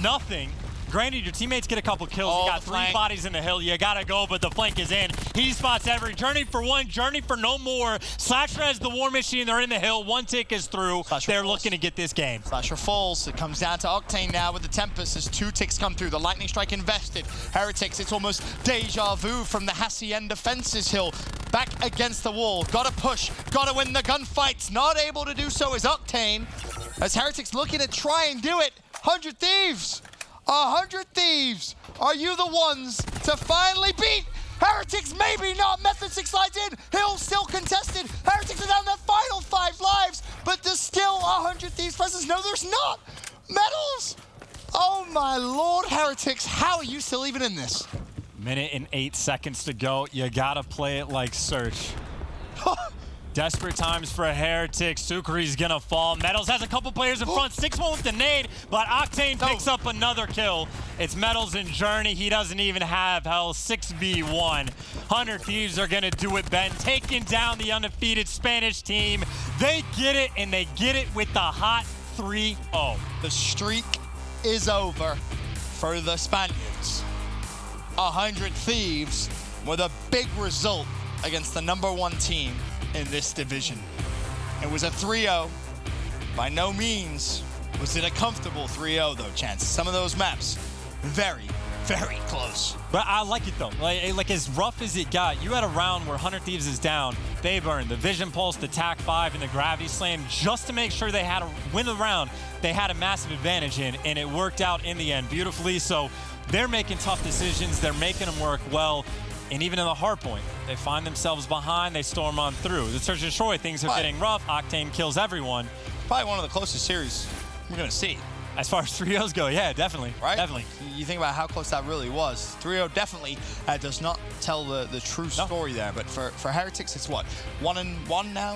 Nothing. Granted, your teammates get a couple kills. You got 3 bodies in the hill. You gotta go, but the flank is in. He spots every. Journey for 1, journey for no more. Slasher has the War Machine. They're in the hill. 1 tick is through. They're looking to get this game. Slasher falls. It comes down to Octane now with the Tempest as 2 ticks come through. The Lightning Strike invested. Heretics, it's almost deja vu from the Hacienda Fences hill. Back against the wall. Gotta push. Gotta win the gunfights. Not able to do so is Octane. As Heretics looking to try and do it. 100 Thieves. 100 Thieves, are you the ones to finally beat Heretics? Maybe not. Method 6 slides in. Hill still contested. Heretics are down their final 5 lives, but there's still 100 Thieves presence. No, there's not. Medals. Oh my lord, Heretics, how are you still even in this? Minute and 8 seconds to go. You gotta play it like Search. Desperate times for Heretics. Sukri's gonna fall. Metals has a couple players in front. 6-1 with the nade, but Octane picks up another kill. It's Metals and Journey. He doesn't even have hell. 6v1. 100 Thieves are gonna do it, Ben. Taking down the undefeated Spanish team. They get it, and they get it with the hot 3-0. The streak is over for the Spaniards. 100 Thieves with a big result against the #1 team in this division. It was a 3-0. By no means was it a comfortable 3-0 though, Chance. Some of those maps, very, very close. But I like it though. Like as rough as it got, you had a round where 100 Thieves is down. They burned the Vision Pulse, the TAC 5, and the Gravity Slam just to make sure they had to win the round. They had a massive advantage in, and it worked out in the end beautifully. So they're making tough decisions. They're making them work well. And even in the hard point, they find themselves behind, they storm on through. The Search and Destroy, things are getting rough. Octane kills everyone. Probably one of the closest series we're going to see. As far as 3-0s go, yeah, definitely. Right? Definitely. You think about how close that really was. 3-0 definitely does not tell the true story there. But for Heretics, it's what? 1-1 now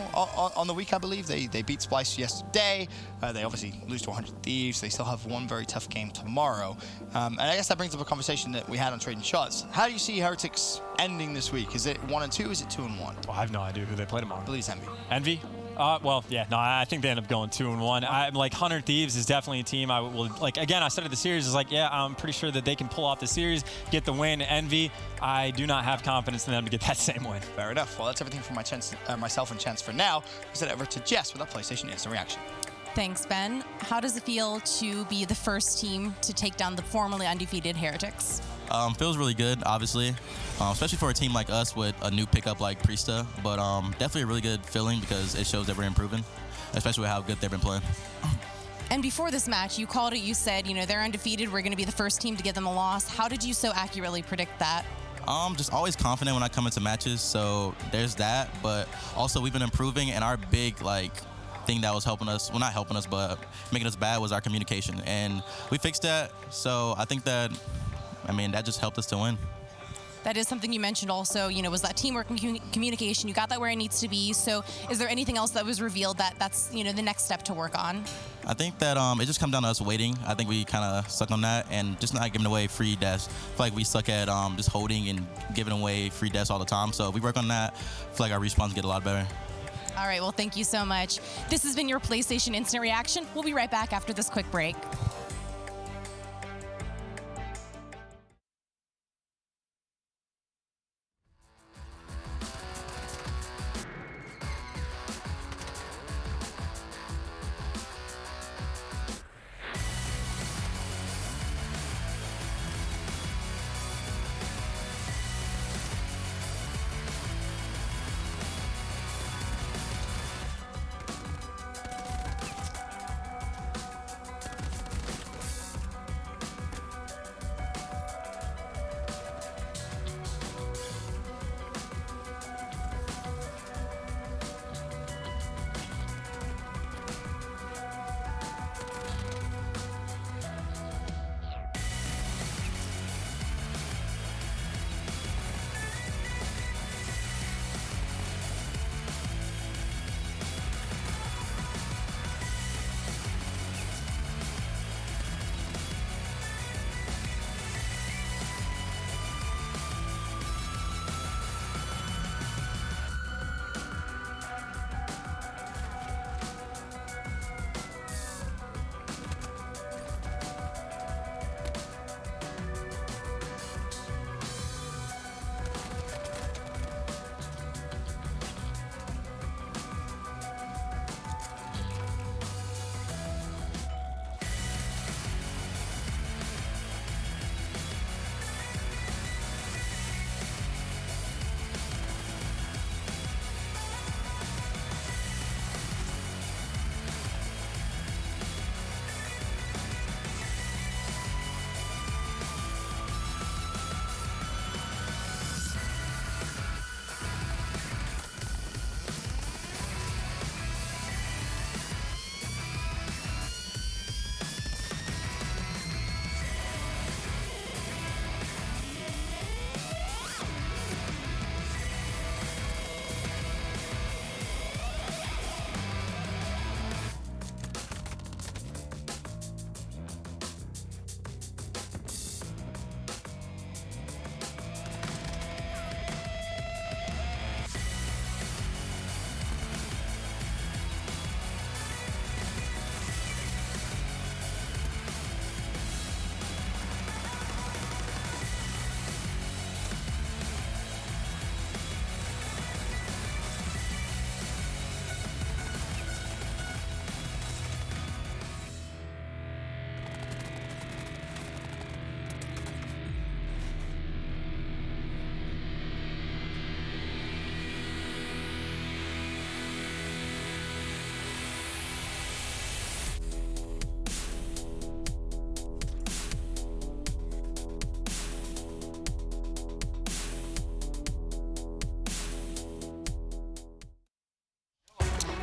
on the week, I believe. They beat Splice yesterday. They obviously lose to 100 Thieves. They still have one very tough game tomorrow. And I guess that brings up a conversation that we had on Trading Shots. How do you see Heretics ending this week? Is it 1-2? Is it 2-1? Well, I have no idea who they play tomorrow. I believe it's Envy. Envy? Well, yeah, no, I think they end up going 2-1. I'm like 100 Thieves is definitely a team I will like. Again, I started the series is like, yeah, I'm pretty sure that they can pull off the series, get the win. Envy, I do not have confidence in them to get that same win. Fair enough. Well, that's everything from myself and Chance for now. We send it over to Jess with a PlayStation Instant Reaction. Thanks, Ben. How does it feel to be the first team to take down the formerly undefeated Heretics? Feels really good, obviously, especially for a team like us with a new pickup like Priesta. But definitely a really good feeling because it shows that we're improving, especially with how good they've been playing. And before this match, you called it, you said, they're undefeated. We're going to be the first team to give them a loss. How did you so accurately predict that? Just always confident when I come into matches. So there's that. But also we've been improving, and our big, thing that was helping us, well, not helping us, but making us bad was our communication. And we fixed that. So I think that, that just helped us to win. That is something you mentioned also, was that teamwork and communication. You got that where it needs to be. So is there anything else that was revealed that's, the next step to work on? I think that it just comes down to us waiting. I think we kind of suck on that and just not giving away free deaths. I feel like we suck at just holding and giving away free deaths all the time. So if we work on that, I feel like our respawns get a lot better. All right, well, thank you so much. This has been your PlayStation Instant Reaction. We'll be right back after this quick break.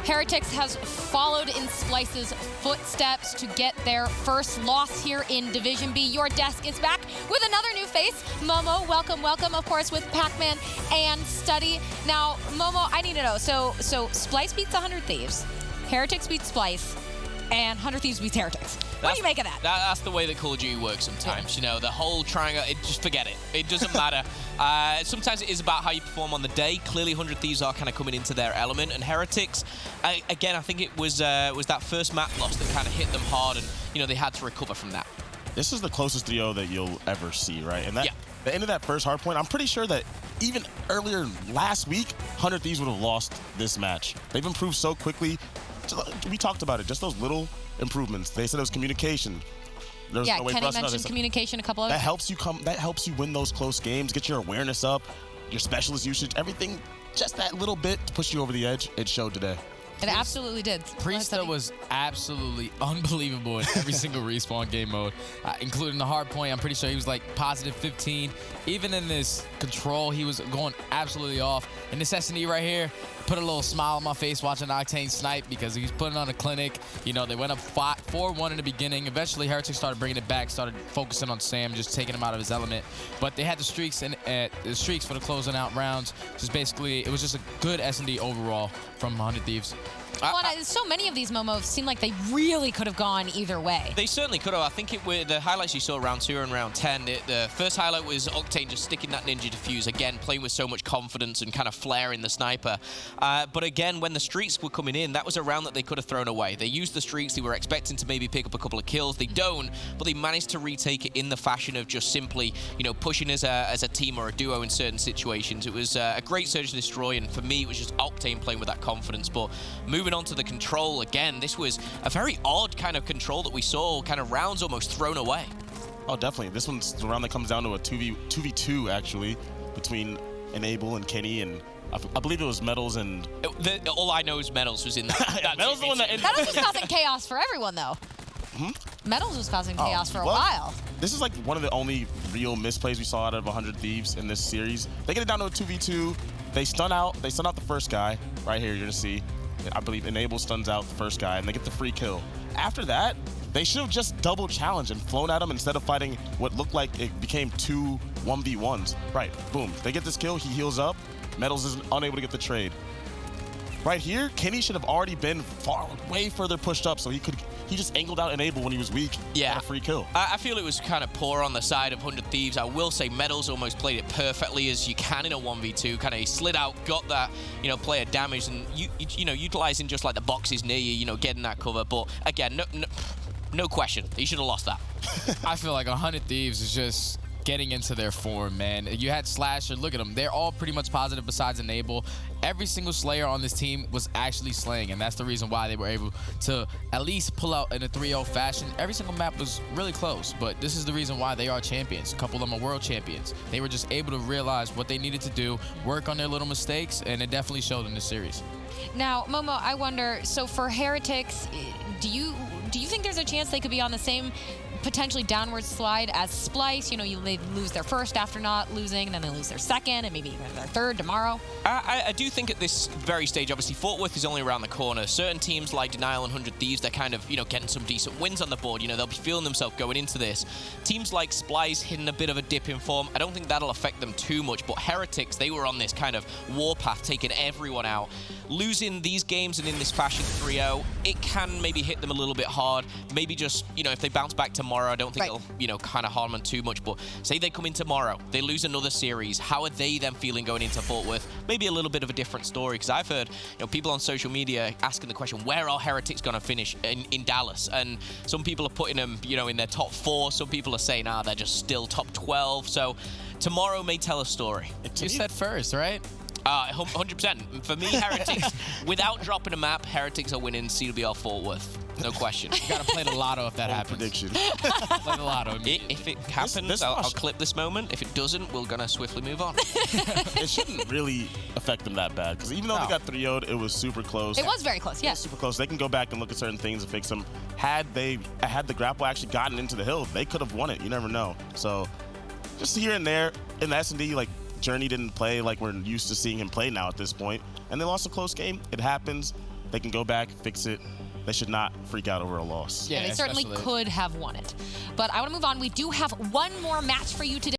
Heretics has followed in Splice's footsteps to get their first loss here in Division B. Your desk is back with another new face. Momo, welcome, welcome, of course, with Pac-Man and Study. Now, Momo, I need to know, so Splice beats 100 Thieves, Heretics beats Splice, and 100 Thieves beats Heretics. What do you make of that? That's the way that Call of Duty works sometimes. You know, the whole triangle, just forget it. It doesn't matter. Sometimes it is about how you perform on the day. Clearly, 100 Thieves are kind of coming into their element. And Heretics, again, I think it was that first map loss that kind of hit them hard, and, you know, they had to recover from that. This is the closest 3-0 that you'll ever see, right? And that the end of that first hard point, I'm pretty sure that even earlier last week, 100 Thieves would have lost this match. They've improved so quickly. We talked about it, just those little improvements. They said it was communication. There's no way Kenny for us to know. mentioned communication a couple of That helps you win those close games, get your awareness up, your specialist usage, everything, just that little bit to push you over the edge. It showed today. It absolutely did. Priesta was absolutely unbelievable in every single respawn game mode, including the hard point. I'm pretty sure he was like positive 15. Even in this control, he was going absolutely off. And this S&E right here put a little smile on my face watching Octane snipe because he's putting on a clinic. You know, they went up 4-1 in the beginning. Eventually, Heretics started bringing it back, started focusing on Sam, just taking him out of his element. But they had the streaks for the closing out rounds. Just basically, it was just a good S&D overall from 100 Thieves. Well, so many of these momos seem like they really could have gone either way. They certainly could have. I think the highlights you saw round 2 and round 10, the first highlight was Octane just sticking that ninja defuse, again, playing with so much confidence and kind of flaring the sniper. But again, when the streaks were coming in, that was a round that they could have thrown away. They used the streaks. They were expecting to maybe pick up a couple of kills. They don't, but they managed to retake it in the fashion of just simply, you know, pushing as a team or a duo in certain situations. It was a great Surge to Destroy, and for me, it was just Octane playing with that confidence. But moving on to the control, again, this was a very odd kind of control that we saw, kind of rounds almost thrown away. Oh, definitely. This one's the round that comes down to a 2v2, actually, between Enable and Kenny, and I believe it was Metals and... all I know is Metals was in that. Metals the one that... Metals was causing chaos for everyone, though. Metals was causing chaos for a while. This is like one of the only real misplays we saw out of 100 Thieves in this series. They get it down to a 2v2. They stun out the first guy. Right here, you're going to see. I believe Enable stuns out the first guy, and they get the free kill. After that, they should have just double challenged and flown at him instead of fighting what looked like it became 2 1v1s. Right, boom. They get this kill, he heals up. Metals is unable to get the trade. Right here, Kenny should have already been way further pushed up, so he just angled out Enable when he was weak. Yeah. Got a free kill. I feel it was kind of poor on the side of 100 Thieves. I will say Metals almost played it perfectly as you can in a 1v2. Kind of he slid out, got that, you know, player damage, and you know, utilizing just like the boxes near you, you know, getting that cover. But again, no question, he should have lost that. I feel like 100 Thieves is just getting into their form, man. You had Slasher, look at them. They're all pretty much positive besides Enable. Every single Slayer on this team was actually slaying, and that's the reason why they were able to at least pull out in a 3-0 fashion. Every single map was really close, but this is the reason why they are champions. A couple of them are world champions. They were just able to realize what they needed to do, work on their little mistakes, and it definitely showed in this series. Now, Momo, I wonder, so for Heretics, do you think there's a chance they could be on the same potentially downward slide as Splice? You know, they lose their first after not losing, and then they lose their second, and maybe even their third tomorrow. I do think at this very stage, obviously, Fort Worth is only around the corner. Certain teams like Denial and 100 Thieves, they're kind of, you know, getting some decent wins on the board. You know, they'll be feeling themselves going into this. Teams like Splice hitting a bit of a dip in form. I don't think that'll affect them too much, but Heretics, they were on this kind of warpath, taking everyone out. Losing these games and in this fashion 3-0, it can maybe hit them a little bit hard. Maybe just, you know, if they bounce back tomorrow, I don't think it'll, you know, kind of harm them too much. But say they come in tomorrow, they lose another series. How are they then feeling going into Fort Worth? Maybe a little bit of a different story, because I've heard, you know, people on social media asking the question, where are Heretics going to finish in Dallas? And some people are putting them, you know, in their top 4. Some people are saying, they're just still top 12. So tomorrow may tell a story. You said first, right? 100%. For me, Heretics, without dropping a map, Heretics are winning CWL Fort Worth. No question. You got to play the lotto if that happens. Prediction. Play the lotto. If it happens, I'll clip this moment. If it doesn't, we're going to swiftly move on. It shouldn't really affect them that bad, because even though they got 3-0'd, it was super close. It was very close, yeah. Super close. They can go back and look at certain things and fix them. Had the grapple actually gotten into the hill, they could have won it. You never know. So just here and there in the S&D, like, Journey didn't play like we're used to seeing him play now at this point, and they lost a close game. It happens. They can go back, fix it. They should not freak out over a loss. Yeah, they certainly could have won it. But I want to move on. We do have one more match for you today.